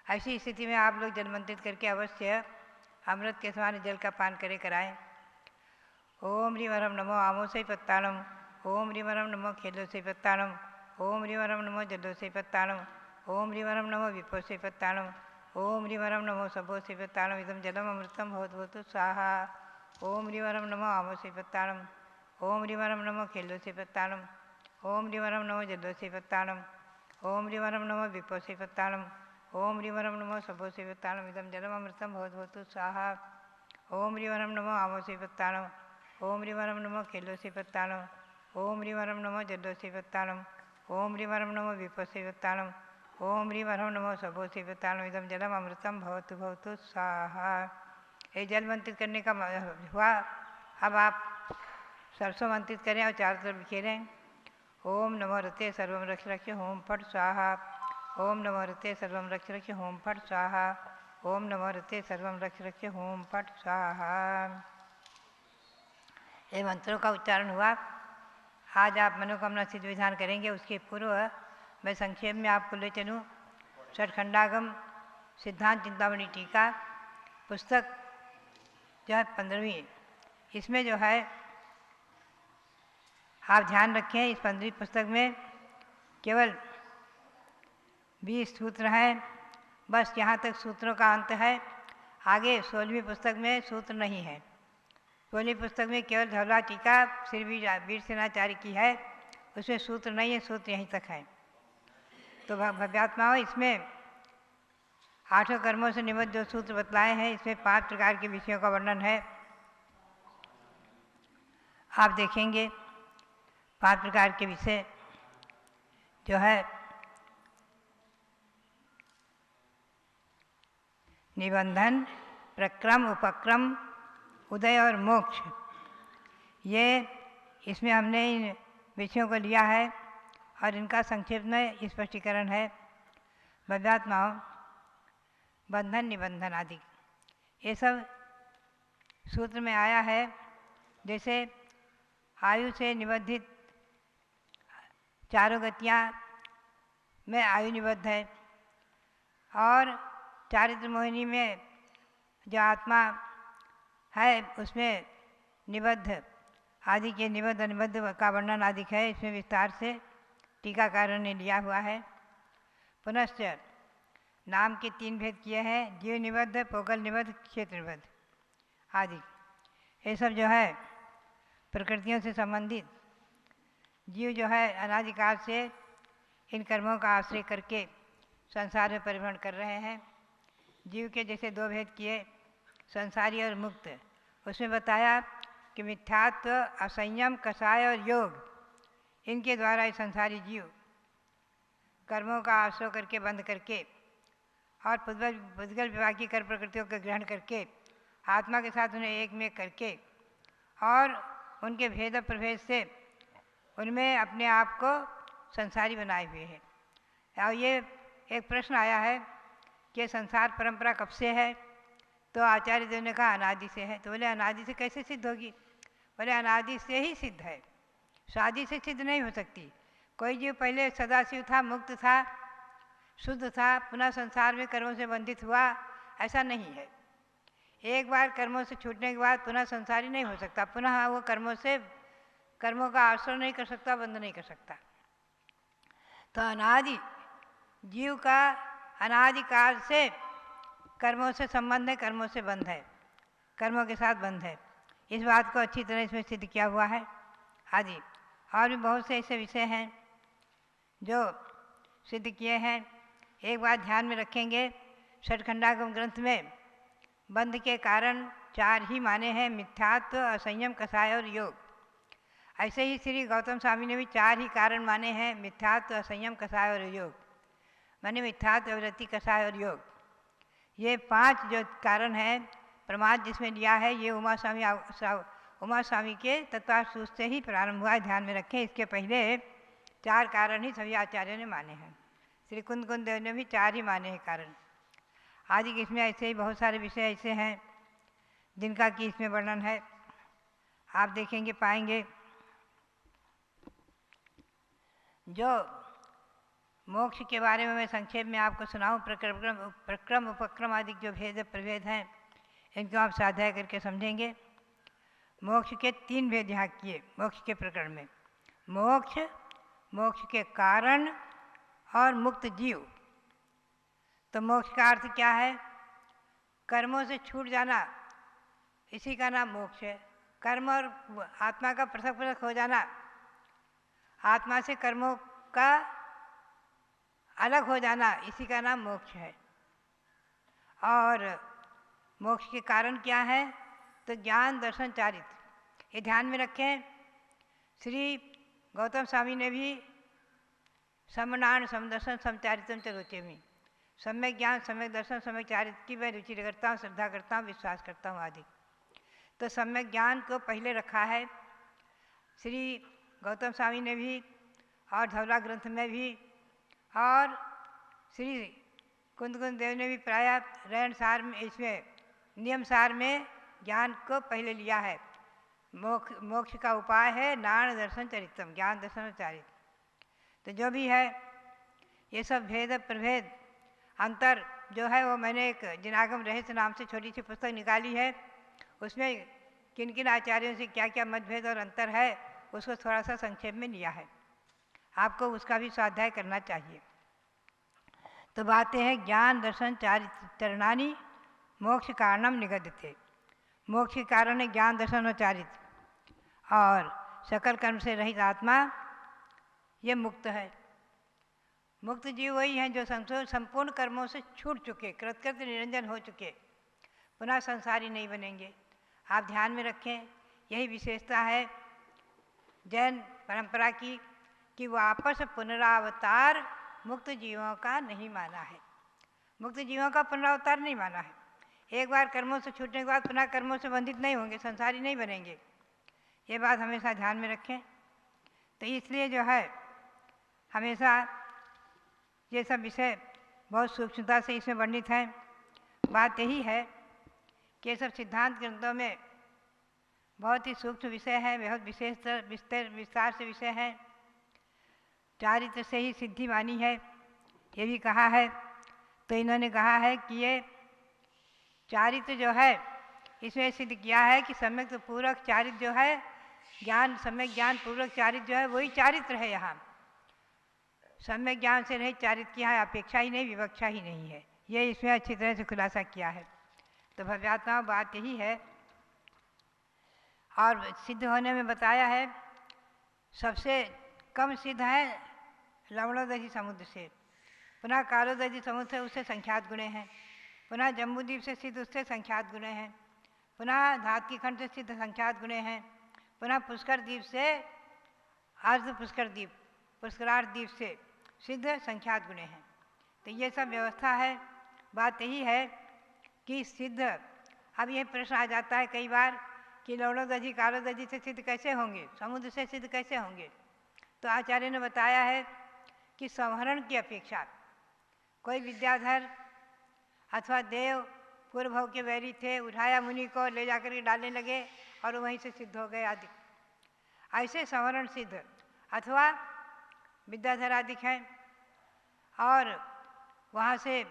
ऐसी स्थिति में आप लोग जल मंत्रित करके अवश्य अमृत के समान जल का पान कराएं। ओम ह्रीं वरम नमो आमोसई पत्ताणम। ओम ह्रीं वरम नमो खेलोसई पत्ताणम। ओम ह्रीं वरम नमो जलोसई पत्ताणम। ओम ह्रीं वरम नमो विपोसई पत्ताणम। ओम ह्रीं वरम नमो सबोसई पत्ताणम। इदं जलम अमृतम भवतु स्वाहा। ओम ह्रीं वरम नमो आमोसई पत्ताणम। ओम ह्रीं वरम नमो खेलोसई पत्ताणम। ओम ह्रीं वरम नमो जलोसई पत्ताणम। ओम ह्रीं वरम नमो विपोसई पत्ताणम। ओम ह्रीं वरम नमो सबोसई पत्ताणम। इदं जलम अमृतम भवतु स्वाहा। ओम ह्रीं वरम नमो आमोसई पत्ताणम। ओम ह्रीं वरम नमो खेलोसई पत्ताणम। ओम ह्रीं वरम नमो जलोसई पत्ताणम। ओम ह्रीं वरं नमो विपस्सेवताणम ओम ह्रीं वरं नमो सभोसेवताणम इदम जलम अमृतम भवतु भवतु स्वाहा। ये जल मंत्रित करने का हुआ। अब आप सरसों मंत्रित करें और चारों तरफ बिखेरें। ओम नमो रते सर्वम रक्ष रक्ष होम फट स्वाहा। ओम नमो रते सर्वम रक्ष रक्ष होम फट स्वाहा। ओम नमो रते सर्वम रक्ष रक्ष होम फट स्वाहा। ये मंत्रों का उच्चारण हुआ। आज आप मनोकामना सिद्ध विधान करेंगे। उसके पूर्व मैं संक्षेप में आपको ले चलूँ षटखंडागम सिद्धांत चिंतामणि टीका पुस्तक जो है 15वीं। इसमें जो है आप ध्यान रखें, इस 15वीं पुस्तक में केवल 20 सूत्र हैं, बस यहाँ तक सूत्रों का अंत है। आगे 16वीं पुस्तक में सूत्र नहीं है। 16वीं पुस्तक में केवल धवला टीका श्री वीर सेनाचार्य की है, उसमें सूत्र नहीं है, सूत्र यहीं तक है। तो भव्यात्माओं, इसमें 8 कर्मों से निबद्ध जो सूत्र बतलाए हैं, इसमें 5 प्रकार के विषयों का वर्णन है। आप देखेंगे 5 प्रकार के विषय जो है निबंधन, प्रक्रम, उपक्रम, उदय और मोक्ष। ये इसमें हमने इन विषयों को लिया है और इनका संक्षेप में स्पष्टीकरण है। भव्यात्माओं, बंधन, निबंधन आदि ये सब सूत्र में आया है। जैसे आयु से निबद्धित चारों गतियाँ में आयु निबद्ध है और चारित्र मोहिनी में जो आत्मा है उसमें निबद्ध आदि के निबद्ध अनिबद्ध का वर्णन आदि है। इसमें विस्तार से टीकाकारों ने लिया हुआ है। पुनश्च नाम के 3 भेद किए हैं, जीव निबद्ध, पोगल निबद्ध, क्षेत्र निबद्ध आदि। ये सब जो है प्रकृतियों से संबंधित। जीव जो है अनादिकाल से इन कर्मों का आश्रय करके संसार में परिभ्रमण कर रहे हैं। जीव के जैसे 2 भेद किए, संसारी और मुक्त। उसमें बताया कि मिथ्यात्व, असंयम, कषाय और योग, इनके द्वारा ये संसारी जीव कर्मों का आश्रय करके बंद करके और पुद्गल विभाग की कर्म प्रकृतियों को ग्रहण करके आत्मा के साथ उन्हें एक में करके और उनके भेद प्रभेद से उनमें अपने आप को संसारी बनाए हुए हैं। और ये एक प्रश्न आया है कि संसार परंपरा कब से है? तो आचार्य देव ने कहा अनादि से है। तो बोले अनादि से कैसे सिद्ध होगी? बोले अनादि से ही सिद्ध है, शादी से सिद्ध नहीं हो सकती। कोई जीव पहले सदाशिव था, मुक्त था, शुद्ध था, पुनः संसार में कर्मों से बंधित हुआ, ऐसा नहीं है। एक बार कर्मों से छूटने के बाद पुनः संसारी नहीं हो सकता, पुनः वो कर्मों का आश्रय नहीं कर सकता, बंध नहीं कर सकता। तो अनादि जीव का अनादिकाल से कर्मों से संबंध है, कर्मों से बंध है, कर्मों के साथ बंध है। इस बात को अच्छी तरह इसमें सिद्ध किया हुआ है आदि। और भी बहुत से ऐसे विषय हैं जो सिद्ध किए हैं। एक बात ध्यान में रखेंगे, षटखंडागम ग्रंथ में बंध के कारण 4 ही माने हैं, मिथ्यात्व, असंयम, कषाय और योग। ऐसे ही श्री गौतम स्वामी ने भी 4 ही कारण माने हैं, मिथ्यात्व, असंयम, कषाय और योग। माने मिथ्यात्व, अवृत्ति, कषाय और योग। ये 5 जो कारण हैं प्रमाद जिसमें लिया है, ये उमा स्वामी के तत्वासूत्र से ही प्रारंभ हुआ है, ध्यान में रखें। इसके पहले 4 कारण ही सभी आचार्यों ने माने हैं। श्री कुंद देव ने भी 4 ही माने हैं कारण आदि। इसमें ऐसे ही बहुत सारे विषय ऐसे हैं जिनका कि इसमें वर्णन है, आप देखेंगे पाएंगे। जो मोक्ष के बारे में मैं संक्षेप में आपको सुनाऊं, प्रक्रम, उपक्रम आदि जो भेद प्रभेद हैं इनको आप स्वाध्याय करके समझेंगे। मोक्ष के 3 भेद यहाँ किए मोक्ष के प्रकरण में, मोक्ष, मोक्ष के कारण और मुक्त जीव। तो मोक्ष का अर्थ क्या है? कर्मों से छूट जाना, इसी का नाम मोक्ष है। कर्म और आत्मा का पृथक पृथक हो जाना, आत्मा से कर्मों का अलग हो जाना, इसी का नाम मोक्ष है। और मोक्ष के कारण क्या है? तो ज्ञान, दर्शन, चारित्र। ये ध्यान में रखें। श्री गौतम स्वामी ने भी समनाण समदर्शन समचारित्रम च रुचेमि। सम्यक ज्ञान सम्यक दर्शन सम्यक चारित्र की मैं रुचि करता हूँ, श्रद्धा करता हूँ, विश्वास करता हूँ आदि। तो सम्यक ज्ञान को पहले रखा है श्री गौतम स्वामी ने भी, और धवला ग्रंथ में भी, और श्री कुंद देव ने भी प्रायः रहन सार में, इसमें नियम सार में ज्ञान को पहले लिया है। मोक्ष का उपाय है नाण दर्शन चरित्रम, ज्ञान दर्शन और चारित्र। तो जो भी है ये सब भेद प्रभेद अंतर जो है वो मैंने एक जिनागम रहस्य नाम से छोटी सी पुस्तक निकाली है। उसमें किन किन आचार्यों से क्या क्या मतभेद और अंतर है उसको थोड़ा सा संक्षेप में लिया है। आपको उसका भी स्वाध्याय करना चाहिए। तो बातें हैं ज्ञान दर्शन चरणानी मोक्ष कारणम निगद्यते। मोक्ष के कारण है ज्ञान दर्शन और चारित्र। और सकल कर्म से रहित आत्मा ये मुक्त है। मुक्त जीव वही हैं जो संपूर्ण कर्मों से छूट चुके, कृतकृत्य निरंजन हो चुके, पुनः संसारी नहीं बनेंगे। आप ध्यान में रखें, यही विशेषता है जैन परंपरा की कि वापस पुनरावतार मुक्त जीवों का नहीं माना है। मुक्त जीवों का पुनरावतार नहीं माना है। एक बार कर्मों से छूटने के बाद पुनः कर्मों से बंधित नहीं होंगे, संसारी नहीं बनेंगे। ये बात हमेशा ध्यान में रखें। तो इसलिए जो है हमेशा ये सब विषय बहुत सूक्ष्मता से इसमें वर्णित हैं। बात यही है कि ये सब सिद्धांत ग्रंथों में बहुत ही सूक्ष्म विषय है, बहुत विस्तार से विषय है। चारित्र से ही सिद्धि मानी है, ये भी कहा है। तो इन्होंने कहा है कि ये चारित्र जो है इसमें सिद्ध किया है कि सम्यक पूर्वक चारित्र जो है, ज्ञान सम्यक ज्ञान पूर्वक चारित्र जो है वही चारित्र है। यहाँ सम्यक ज्ञान से रहित चारित्र की यहाँ अपेक्षा ही नहीं, विवक्षा ही नहीं है। ये इसमें अच्छी तरह से खुलासा किया है। तो भव्यात्मा बात यही है। और सिद्ध होने में बताया है सबसे कम सिद्ध है लवणोदधि समुद्र से, पुनः कालोदधि समुद्र से उससे संख्यात गुणे हैं, पुनः जम्बूद्वीप से सिद्ध उससे संख्यात गुणे हैं, पुनः धातकी खंड से सिद्ध संख्यात गुणे हैं, पुनः पुष्कर द्वीप से अर्ध पुष्कर द्वीप पुष्करार्थ द्वीप से सिद्ध संख्यात गुणे हैं। तो ये सब व्यवस्था है। बात यही है कि सिद्ध, अब ये प्रश्न आ जाता है कई बार कि लवणोदधि कालोदधि से सिद्ध कैसे होंगे, समुद्र से सिद्ध कैसे होंगे। तो आचार्य ने बताया है कि संहरण की अपेक्षा कोई विद्याधर अथवा देव पूर्व भाव के वैरी थे, उठाया मुनि को ले जाकर के डालने लगे और वहीं से सिद्ध हो गए आदि, ऐसे संवरण सिद्ध, अथवा विद्याधर आदि हैं और वहाँ से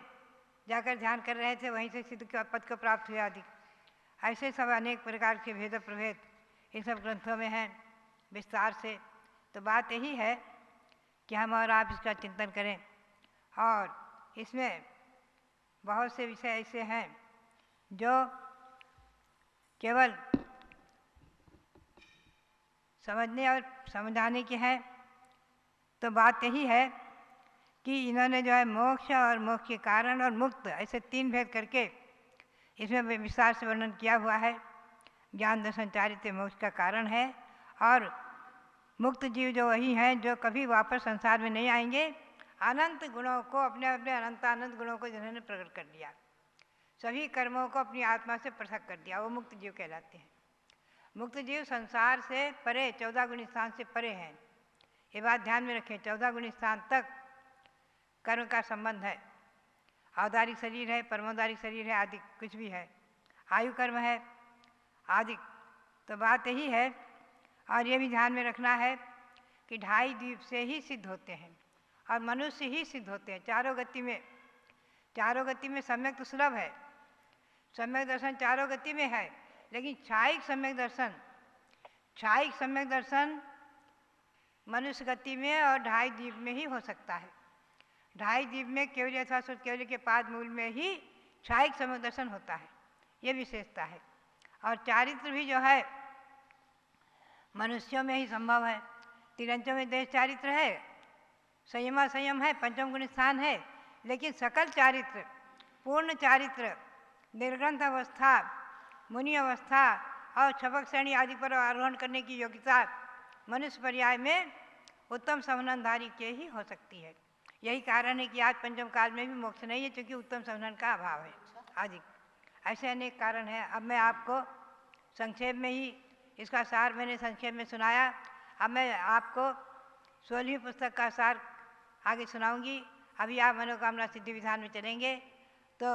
जाकर ध्यान कर रहे थे, वहीं से सिद्ध के पद को प्राप्त हुए आदि। ऐसे सब अनेक प्रकार के भेद प्रभेद इन सब ग्रंथों में हैं विस्तार से। तो बात यही है कि हम और आप इसका चिंतन करें। और इसमें बहुत से विषय ऐसे हैं जो केवल समझने और समझाने के हैं। तो बात यही है कि इन्होंने जो है मोक्ष और मोक्ष के कारण और मुक्त ऐसे तीन भेद करके इसमें विस्तार से वर्णन किया हुआ है। ज्ञान दर्शन चारित्र मोक्ष का कारण है और मुक्त जीव जो वही हैं जो कभी वापस संसार में नहीं आएंगे। अनंत गुणों को अपने अपने अनंत गुणों को जिन्होंने प्रकट कर दिया, सभी कर्मों को अपनी आत्मा से पृथक कर दिया, वो मुक्त जीव कहलाते हैं। मुक्त जीव संसार से परे 14 गुण स्थान से परे हैं। ये बात ध्यान में रखें। 14 गुण स्थान तक कर्म का संबंध है। औदारिक शरीर है, परमोदारिक शरीर है, आदि कुछ भी है, आयु कर्म है आदि। तो बात यही है। और ये भी ध्यान में रखना है कि 2.5 द्वीप से ही सिद्ध होते हैं और मनुष्य ही सिद्ध होते हैं। चारों गति में सम्यक तो सुलभ है, सम्यक दर्शन चारों गति में है, लेकिन छायिक सम्यक दर्शन मनुष्य गति में और 2.5 द्वीप में ही हो सकता है। 2.5 द्वीप में केवल अथवा शुद्ध केवल के पाद मूल में ही छायिक सम्यक दर्शन होता है, ये विशेषता है। और चारित्र भी जो है मनुष्यों में ही संभव है। तिरंचों में देश चारित्र है, संयम है, पंचम गुण स्थान है, लेकिन सकल चारित्र, पूर्ण चारित्र, निर्ग्रंथ अवस्था, मुनि अवस्था और छपक श्रेणी आदि पर आरोहण करने की योग्यता मनुष्य पर्याय में उत्तम संवहनधारी के ही हो सकती है। यही कारण है कि आज पंचम काल में भी मोक्ष नहीं है, क्योंकि उत्तम संवहन का अभाव है आदि। ऐसे अनेक कारण हैं। अब मैं आपको संक्षेप में ही इसका सार मैंने संक्षेप में सुनाया। अब मैं आपको 16वीं पुस्तक का सार आगे सुनाऊंगी। अभी आप मनोकामना सिद्धि विधान में चलेंगे, तो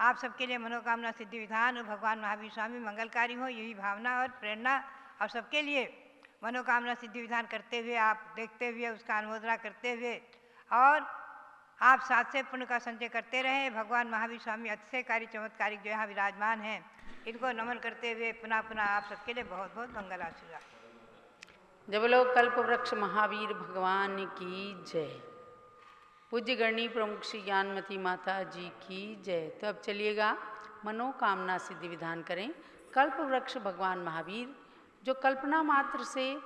आप सबके लिए मनोकामना सिद्धि विधान और भगवान महावीर स्वामी मंगलकारी हो, यही भावना और प्रेरणा। और सबके लिए मनोकामना सिद्धि विधान करते हुए, आप देखते हुए, उसका अनुमोदना करते हुए, और आप साथ से पुण्य का संचय करते रहें। भगवान महावीर स्वामी अतिशयकारी चमत्कारिक जो यहाँ विराजमान हैं, इनको नमन करते हुए पुनः पुनः आप सबके लिए बहुत बहुत मंगल आशीर्वाद। जब लोग कल्प वृक्ष महावीर भगवान की जय। पूज्य गणी प्रमुख श्री ज्ञानमती माता जी की जय। तो अब चलिएगा मनोकामना सिद्धि विधान करें। कल्प वृक्ष भगवान महावीर जो कल्पना मात्र से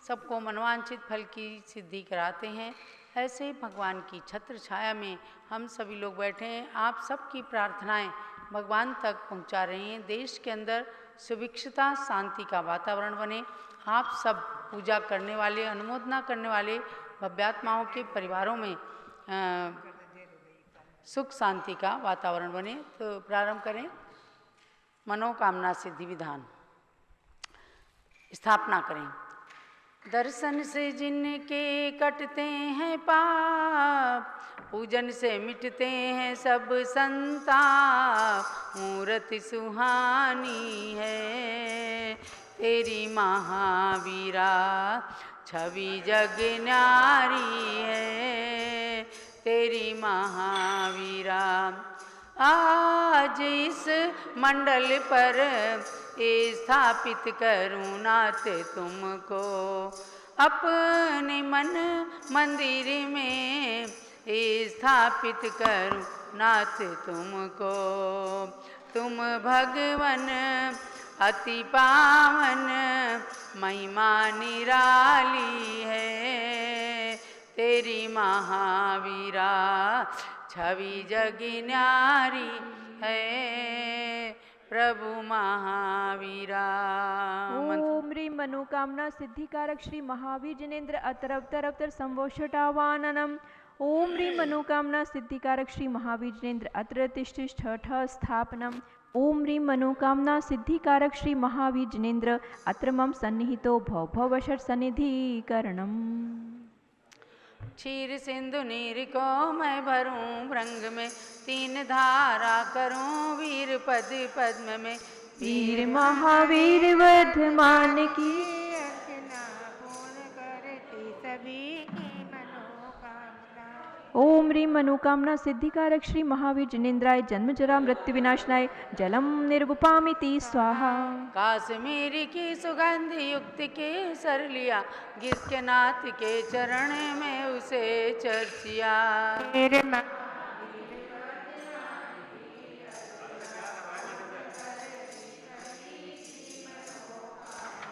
सबको मनोवांछित फल की सिद्धि कराते हैं, ऐसे ही भगवान की छत्र छाया में हम सभी लोग बैठे हैं। आप सबकी प्रार्थनाएं भगवान तक पहुंचा रहे हैं। देश के अंदर सुभिक्षता शांति का वातावरण बने। आप सब पूजा करने वाले, अनुमोदना करने वाले भव्यात्माओं के परिवारों में सुख शांति का वातावरण बने। तो प्रारंभ करें मनोकामना सिद्धि विधान। स्थापना करें। दर्शन से जिनके कटते हैं पाप, पूजन से मिटते हैं सब संताप। मूर्ति सुहानी है तेरी महावीरा, छवि जग न्यारी है तेरी महावीरा। आज इस मंडल पर स्थापित करूँ नाथ तुमको, अपने मन मंदिर में स्थापित करूँ नाथ तुमको। तुम भगवन अति पावन, महिमा निराली है तेरी महावीरा, छवि जग न्यारी है प्रभु महावीरा। ओम ह्रीं मनोकामना सिद्धिकारक श्री महावीर जिनेन्द्र अतरवतर संवोषटावाननम। ओम ह्रीं मनोकामना सिद्धिकारक श्री महावीर जिनेन्द्र अत्र तिष्ठ स्थापनम। ओम ह्रीं मनोकामना सिद्धिकारक श्री महावीर जिनेन्द्र अत्र मम सन्निहितो भवभवषट् सन्निधिकरणम। क्षीर सिंधु नीर को मैं भरूं भृंग में, तीन धारा करूं वीर पद पद्म में। वीर महावीर वर्धमान की अर्चना पूर्ण करती सभी की मनोकामना। ओम ह्रीं मनोकामना सिद्धिकारक श्री महावीर जिनेन्द्राय जन्म जरा मृत्यु विनाशनाय जलम निर्वपामिति स्वाहा। काश्मीरी की सुगंध युक्त के सर लिया, जिसके नाथ के चरण में उसे चर्चिया।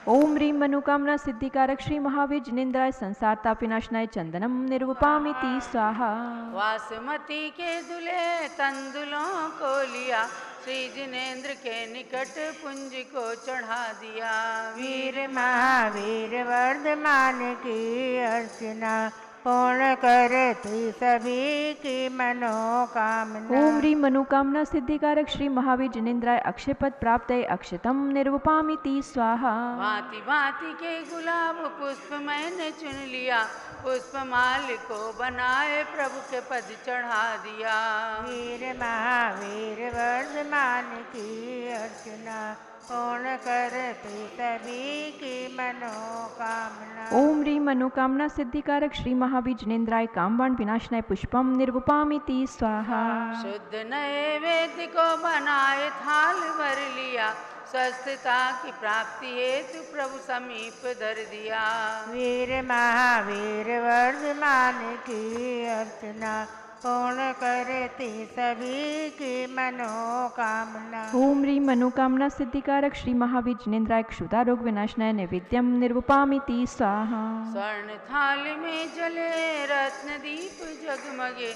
ओम ह्रीं मनोकामना सिद्धिकारक श्री महावीर जिनेन्द्राय संसार ताप विनाशनाय चंदनम निर्वपामिति स्वाहा। वासमती के दुले तंदुलों को लिया, श्री जिनेन्द्र के निकट पुंज को चढ़ा दिया। वीर महावीर वर्धमान की अर्चना पूर्ण करती सभी की मनोकामना। ओम ह्रीं मनोकामना सिद्धिकारक श्री महावीर जिनेन्द्राय अक्षय पद प्राप्त अक्षतम निर्वपामिति स्वाहा। भांति भांति के गुलाब पुष्प मैंने चुन लिया, पुष्पमाल को बनाए प्रभु के पद चढ़ा दिया। वीर महावीर वर्धमान की अर्चना पूर्ण करती सभी की मनोकामना। ओम ह्रीं मनोकामना सिद्धिकारक श्री महावीर जिनेन्द्राय कामवाण विनाशनाय पुष्पम निर्वपामिति स्वाहा। शुद्ध नैवेद्य को बनाए थाल भर लिया, स्वस्थता की प्राप्ति हेतु प्रभु समीप धर दिया। वीर महावीर वर्धमान की अर्चना पूर्ण करती सभी की मनोकामना। ओम ह्रीं मनोकामना सिद्धिकारक श्री महावीर जिनेन्द्राय क्षुधा रोग विनाशनाय नैवेद्यम निर्वपामिति स्वाहा। स्वर्ण थाल में जले रत्न दीप जगमगे,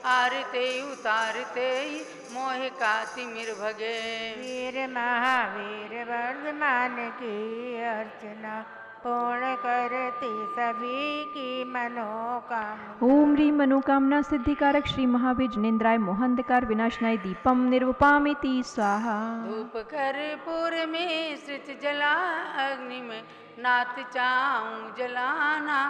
आरते उतारते मोह का तिमिर भगे। वीर महावीर वर्धमान की अर्चना पूर्ण करती सभी की मनोकामना। ओम ह्रीं मनोकामना सिद्धिकारक श्री महावीर जिनेन्द्राय मोहांधकार विनाशनाय दीपम निर्वपामिति स्वाहा। धूप कर्पूर में श्रित जला अग्नि में नाथ चाऊं जलाना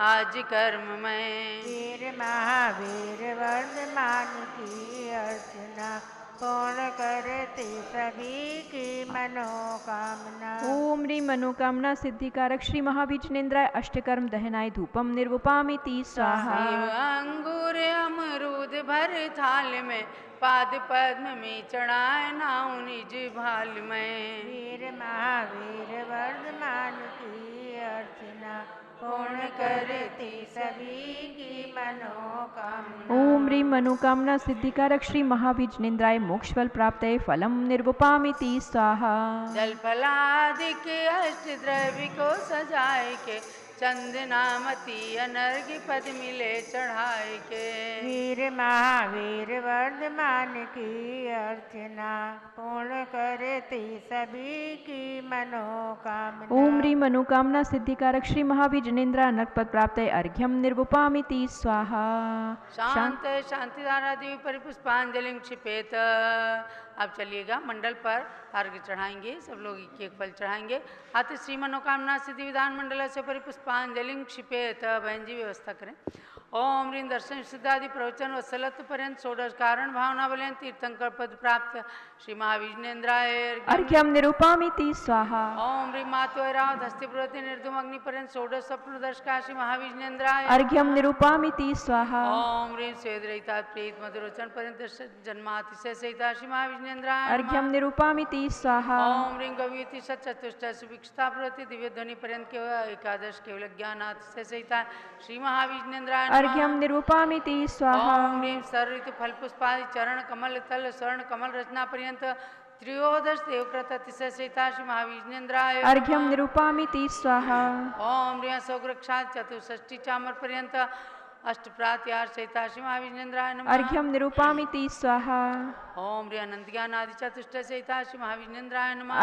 आज कर्म में। वीर महावीर वर्धमान की अर्चना पूर्ण करती सभी की मनोकामना। ओम ह्रीं मनोकामना सिद्धिकारक श्री महावीर जिनेन्द्राय अष्टकर्म दहनाय धूपम निर्वपामिति स्वाहा। सेव अंगूर अमरूद भर थाल में पाद पद्म में चढ़ाए नाऊ निज भाल में। वीर महावीर वर्धमान की अर्चना पूर्ण करती सभी की मनोकामना। ओम ह्रीं मनोकामना सिद्धिकारक श्री महावीर जिनेन्द्राय मोक्षफल प्राप्तये फलम निर्वपामिति स्वाहा। जल फलादिक अष्ट द्रव्य को सजाए के चंदनामती अनर्घ्य पद मिले चढ़ाए के। वीर महावीर वर्धमान की अर्चना पूर्ण करती सभी की मनोकामना। ओम ह्रीं मनोकामना सिद्धिकारक श्री महावीर जिनेन्द्र अनर्घ पद प्राप्तये अर्घ्यम निर्वपामिति स्वाहा। शांत शांतिधारा देवी परिपुष्पांजलि क्षिपेत। अब चलिएगा मंडल पर अर्घ्य चढ़ाएंगे, सब लोग एक एक फल चढ़ाएंगे। अतः श्री मनोकामना सिद्धि विधान मंडल से परिपुष्पांजलि क्षिपेत। बहन जी व्यवस्था करें। ओम ह्रीं दर्शन सिद्धादि प्रवचन वत्सलत्व पर्यंत षोडश कारण भावना बलेन तीर्थंकर पद प्राप्त श्री महावीर जिनेन्द्राय अर्घ्यम निरूपामिति स्वाहा। ओम ह्रीं मातुरावत हस्ति प्रवृत्ति निर्धूम अग्नि पर्यंत षोडश स्वप्न दर्शका श्री महावीर जिनेन्द्राय अर्घ्यम निरूपामिति स्वाहा। ओम ह्रीं स्वेद रहिता प्रीत मधुरोचन पर्यंत जन्मातिशय सहिता श्री महावीर जिनेन्द्राय अर्घ्यम निरूपामिति स्वाहा। ओम ह्रीं गवीति सचतुष्ट सुभिक्षता प्रवृत्ति दिव्य ध्वनि पर्यंत केवल एकादश केवल ज्ञानातिशय सहिता श्री महावीर जिनेन्द्राय अर्घ्यम निरूपामिति स्वाहा। ओम ह्रीं सर्वित फल पुष्पादि चरण कमल तल स्वर्ण कमल रचना पर्यंत त्रयोदश देवकृत अतिशय सहिता श्री महावीर जिनेन्द्राय अर्घ्यम निरूपामिति स्वाहा। ओम ह्रीं सौग्रक्षा चतुष्षष्टि चामर पर्यंत अष्टप्रात्यार सहिता श्री महावीर जिनेन्द्राय नमः। अर्घ्यम निरूपामिति स्वाहा। ओम ह्रीं अनंत ज्ञान आदि चतुष्ट सहिता श्री महावीर जिनेन्द्राय नमः।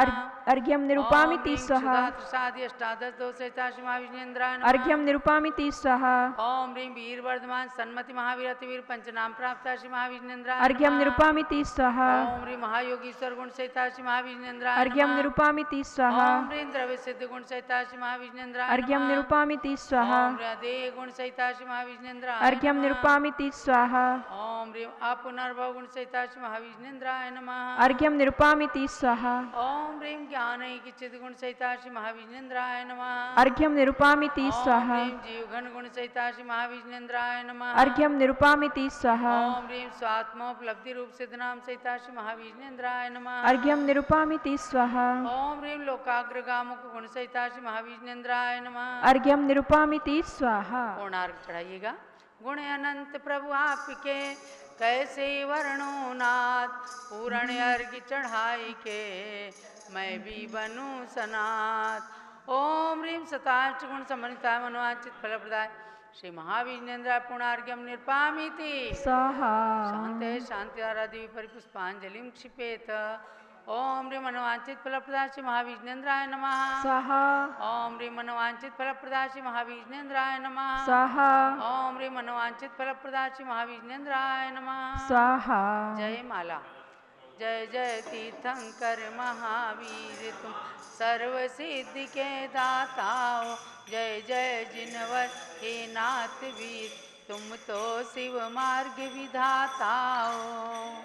अर्घ्यम निरूपामिति स्वाहा। साधि अष्टादश दो सहिता श्री महावीर जिनेन्द्राय नमः। अर्घ्यम निरूपामिति स्वाहा। ओम ह्रीं वीर वर्धमान सन्मति महावीर अतिवीर पंचनाम प्राप्त श्री महावीर जिनेन्द्राय अर्घ्यम निरूपामिति स्वाहा। ओम ह्रीं महायोगीश्वर गुण सहिता श्री महावीर जिनेन्द्राय अर्घ्यम निरूपामिति स्वाहा। ओम ह्रीं द्रव्य सिद्ध गुण सहिता श्री महावीर जिनेन्द्राय अर्घ्यम निरूपामिति स्वाहा। ओम ह्रीं देह गुण सहिता श्री महावीर जिनेन्द्राय अर्घ्यम निरूपामिति स्वाहा। ओम ह्रीं अपुनर्भव गुण सहिता श्री महावीर जिनेन्द्राय नमः। अर्घ्यम निरूपामिति स्वाहा। ओम ह्रीं ज्ञान चिद गुण सहिता श्री महावीर जिनेन्द्राय नमः। अर्घ्यम निरूपामिति स्वाहा। ओम ह्रीं जीव घन गुण सहिता श्री महावीर जिनेन्द्राय नमः। अर्घ्यम निरूपामिति स्वाहा। ओम ह्रीं स्वात्मोपलब्धि रूप सिद्ध नाम सहिता श्री महावीर जिनेन्द्राय नमः। अर्घ्यम निरूपामिति स्वाहा। ओम ह्रीं लोकाग्रगामुक गुण सहिता श्री महावीर जिनेन्द्राय नमः। अर्घ्यम निरूपामिति स्वाहा। पूर्णार्घ चढ़ाइएगा। गुण अनंत प्रभु आपके कैसे वर्णो नाथ, पूर्ण अर्घ चढ़ाई के मैं भी बनूं सनाथ। ओम ह्रीं सताष्ट गुण समन्विता मनोवांछित फल प्रदाय श्री महावीर जिनेन्द्राय पूर्णार्घ्यम निरूपामिति स्वाहा। शांते शांति आराधि परिपुष्पांजलिं क्षिपेत। ओम ह्रीं मनोवांछित फल प्रदाय श्री महावीर जिनेन्द्राय नमः। स्वाहा। ओम ह्रीं मनोवांछित फल प्रदाय श्री महावीर जिनेन्द्राय नमः। स्वाहा। ओम ह्रीं मनोवांछित फल प्रदाय श्री महावीर जिनेन्द्राय नमः। स्वाहा। जय माला। जय जय तीर्थंकर महावीर तुम सर्व सिद्धि के दाता हो। जय जय जिनवर हे नाथ वीर तुम तो शिव मार्ग विधाता हो।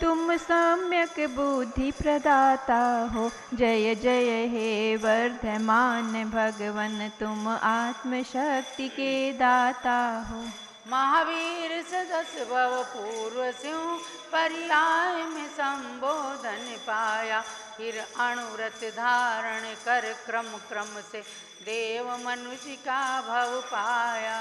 तुम सम्यक बुद्धि प्रदाता हो। जय जय हे वर्धमान भगवन तुम आत्मशक्ति के दाता हो। महावीर सदस्य भव पूर्व सिंह पर्याय में संबोधन पाया। फिर अणुव्रत धारण कर क्रम क्रम से देव मनुष्य का भव पाया।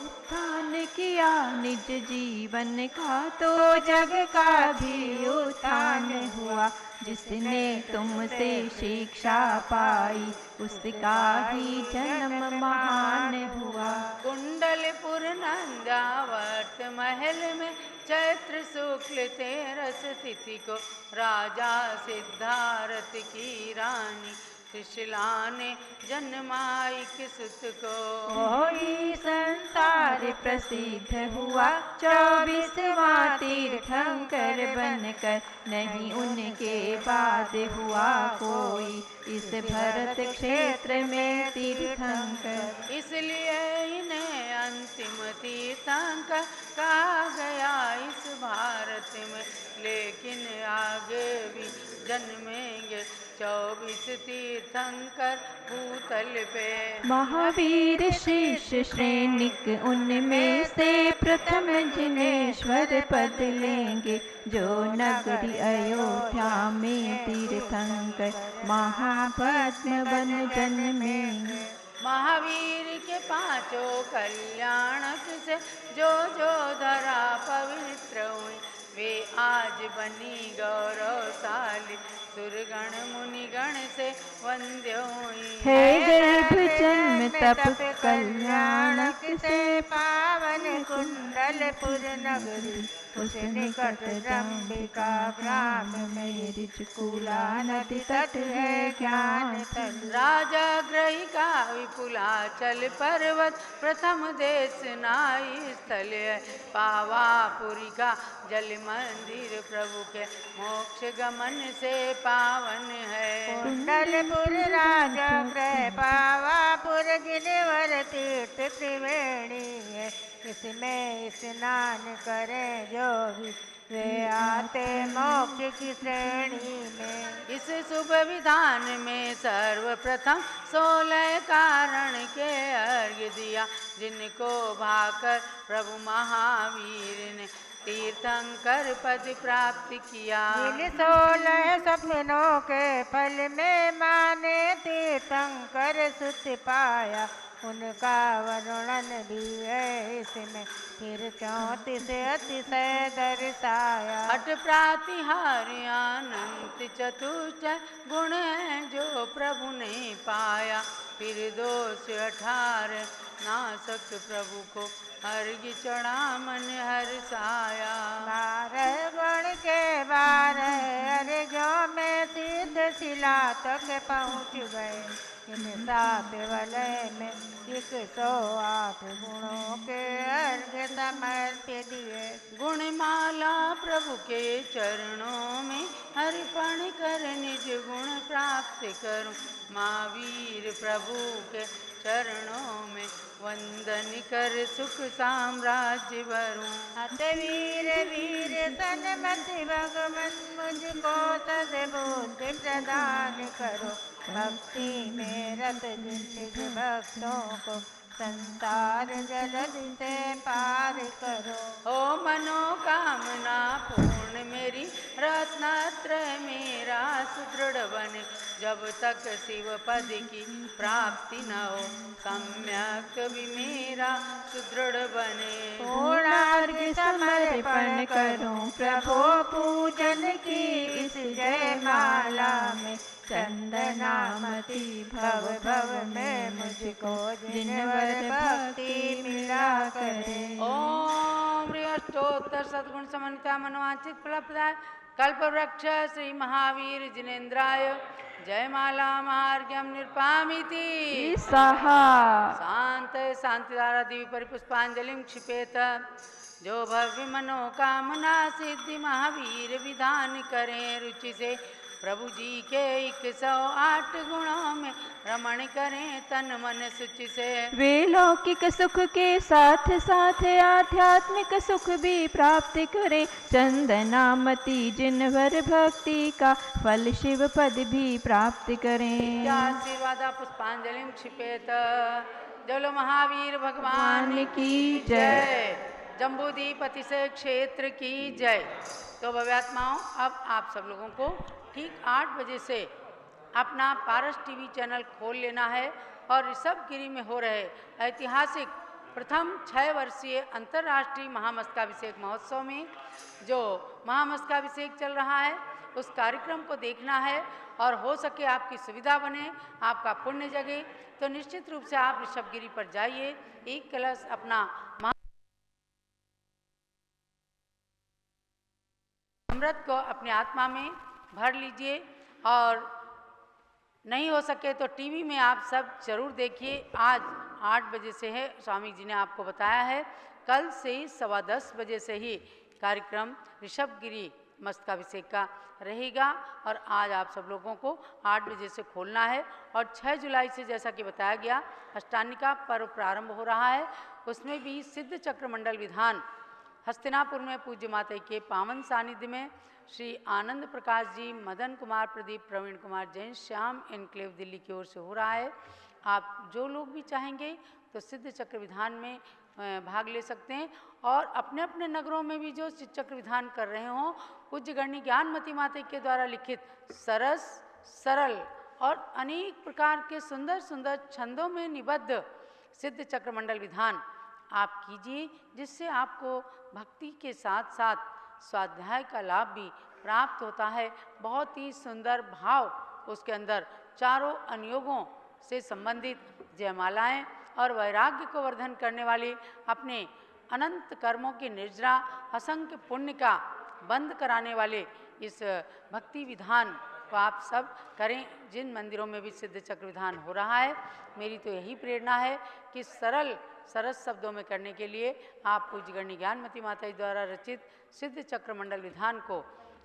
उत्थान किया निज जीवन का तो जग का भी उत्थान हुआ। जिसने तुमसे शिक्षा पाई उसका ही जन्म महान हुआ। कुंडलपुर नंदावर्त महल में चैत्र शुक्ल 13 तिथि को राजा सिद्धार्थ की रानी त्रिशला ने जन्माई सुत को। वही संसार प्रसिद्ध हुआ 24वां तीर्थंकर बनकर, नहीं उनके बाद हुआ कोई इस भरत क्षेत्र में तीर्थंकर। इसलिए इन्हें अंतिम तीर्थंकर कहा गया इस भारत में, लेकिन आगे भी जन्मेंगे 24 तीर्थंकर भूतल पे। महावीर शीर्ष श्रेणिक उनमें से प्रथम जिनेश्वर पद लेंगे, जो नगरी अयोध्या में तीर्थंकर महापद्म बन जन्मेंगे। महावीर के पांचों कल्याणक से जो जो धरा पवित्र हुई, वे आज बनी गौरवशाली सुरगण मुनिगण से वंद्य हुई। है गर्भ जन्म तप कल्याणक से पावन कुंडलपुर नगरी, उस निकट जम्बिका ग्राम में ऋचिकूला नदी तट है ज्ञान तल। राजा ग्रही का विपुलाचल पर्वत प्रथम देश नाई स्थल है, पावापुरी का जल मंदिर प्रभु के मोक्ष गमन से पावन है। कुंडलपुर राजा ग्रह पावापुर गिरिवर तीर्थ त्रिवेणी है, इसमें स्नान करें जो भी वे आते मोक्ष की श्रेणी में। इस शुभ विधान में सर्वप्रथम 16 कारण के अर्घ्य दिया, जिनको भाकर प्रभु महावीर ने तीर्थंकर पद प्राप्त किया। जिन 16 सपनों के फल में माने तीर्थंकर सुत पाया, उनका वर्णन भी है इसमें फिर 34 अतिशय दर्शाया। हठ प्रातिहार्य अनंत चतुष्टय गुण है जो प्रभु ने पाया, फिर 218 नासक प्रभु को अर्घ्य चढ़ा मन हर्षाया। 12 गुण के 12 अर्घ्यों में सिद्ध शिला तक पहुँच गए, इन 7 वलय में 108 गुणों के अर्घ्य समर्पित दिए। गुणमाला प्रभु के चरणों में अर्पण कर निज गुण प्राप्त करूं, महावीर प्रभु के चरणों में वंदन कर सुख साम्राज्य भरूं। वीर वीर सन्मति भगवत मुझको सद्बुद्धि प्रदान करो, भक्ति में रत जिन भक्तों को संसार जलधि से पार करो। ओ मनोकामना पूर्ण मेरी रत्नत्रय मेरा सुदृढ़ बने, जब तक शिव पद की प्राप्ति न हो सम्यक भी मेरा सुदृढ़ बने। पूर्णार्घ्य समर्पण करूं प्रभु पूजन की इस जयमाला में, चंदनामती भव भव में मुझको जिनवर भक्ति मिला करे। ओम अष्टोत्तर सद्गुण समन्विता मनोवांछित फलप्रदाय कल्पवृक्ष श्री महावीर जिनेन्द्राय जयमाला महार्घ्यम निरपामिति स्वाहा। शांत शांतिधारा दिव्य परिपुष्पांजलिं क्षिपेत, जो भव्य मनोकामना सिद्धि महावीर विधान करें रुचि से, प्रभु जी के 108 गुणों में रमण करें तन मन सुचि से। वे लौकिक सुख के साथ साथ आध्यात्मिक सुख भी प्राप्त करें, चंदनामती जिनवर भक्ति का फल शिव पद भी प्राप्त करें। आशीर्वाद पुष्पांजलि क्षिपेत, जलो महावीर भगवान की जय, जम्बूद्वीप अतिशय क्षेत्र की जय। तो भव्यात्माओं, अब आप सब लोगों को ठीक 8 बजे से अपना पारस टीवी चैनल खोल लेना है और ऋषभगिरी में हो रहे ऐतिहासिक प्रथम 6 वर्षीय अंतर्राष्ट्रीय महामस्तकाभिषेक महोत्सव में जो महामस्तकाभिषेक चल रहा है उस कार्यक्रम को देखना है और हो सके आपकी सुविधा बने, आपका पुण्य जगे, तो निश्चित रूप से आप ऋषभगिरी पर जाइए। एक कलश अपना अमृत को अपने आत्मा में भर लीजिए, और नहीं हो सके तो टीवी में आप सब जरूर देखिए। आज 8 बजे से है, स्वामी जी ने आपको बताया है। कल से ही 10:15 बजे से ही कार्यक्रम ऋषभगिरी मस्तकाभिषेक का रहेगा, और आज आप सब लोगों को 8 बजे से खोलना है। और 6 जुलाई से जैसा कि बताया गया अष्टानिका पर्व प्रारंभ हो रहा है। उसमें भी सिद्ध चक्र मंडल विधान हस्तिनापुर में पूज्य माता के पावन सानिध्य में श्री आनंद प्रकाश जी, मदन कुमार प्रदीप, प्रवीण कुमार जैन, श्याम एनक्लेव दिल्ली की ओर से हो रहा है। आप जो लोग भी चाहेंगे तो सिद्ध चक्र विधान में भाग ले सकते हैं, और अपने अपने नगरों में भी जो सिद्ध चक्र विधान कर रहे हों, पूज्य गणनी ज्ञानमती माता के द्वारा लिखित सरस, सरल और अनेक प्रकार के सुंदर सुंदर छंदों में निबद्ध सिद्ध चक्र मंडल विधान आप कीजिए, जिससे आपको भक्ति के साथ साथ स्वाध्याय का लाभ भी प्राप्त होता है। बहुत ही सुंदर भाव उसके अंदर चारों अनुयोगों से संबंधित जयमालाएं और वैराग्य को वर्धन करने वाले अपने अनंत कर्मों की निर्जरा असंख्य पुण्य का बंद कराने वाले इस भक्ति विधान को आप सब करें। जिन मंदिरों में भी सिद्ध चक्र विधान हो रहा है, मेरी तो यही प्रेरणा है कि सरल सरस शब्दों में करने के लिए आप पूज्य गणनी ज्ञानमती माता जी द्वारा रचित सिद्ध चक्र मंडल विधान को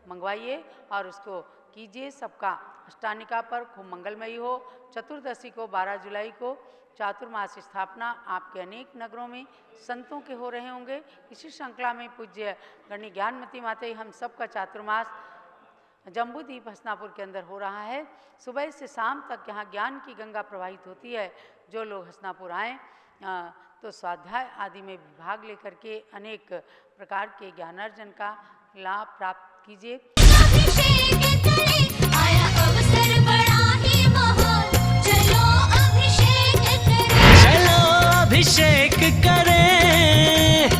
मंगवाइए और उसको कीजिए। सबका अष्टानिका पर खूब मंगलमयी हो। चतुर्दशी को 12 जुलाई को चातुर्मास स्थापना आपके अनेक नगरों में संतों के हो रहे होंगे। इसी श्रृंखला में पूज्य गणनी ज्ञानमती माता जी हम सबका चातुर्मास जम्बूद्वीप हस्तिनापुर के अंदर हो रहा है। सुबह से शाम तक यहाँ ज्ञान की गंगा प्रवाहित होती है। जो लोग हस्तिनापुर आएँ तो स्वाध्याय आदि में भाग लेकर के अनेक प्रकार के ज्ञानार्जन का लाभ प्राप्त कीजिए। अभिषेक करे, आया अवसर बड़ा ही महान, चलो अभिषेक करे, चलो अभिषेक करें,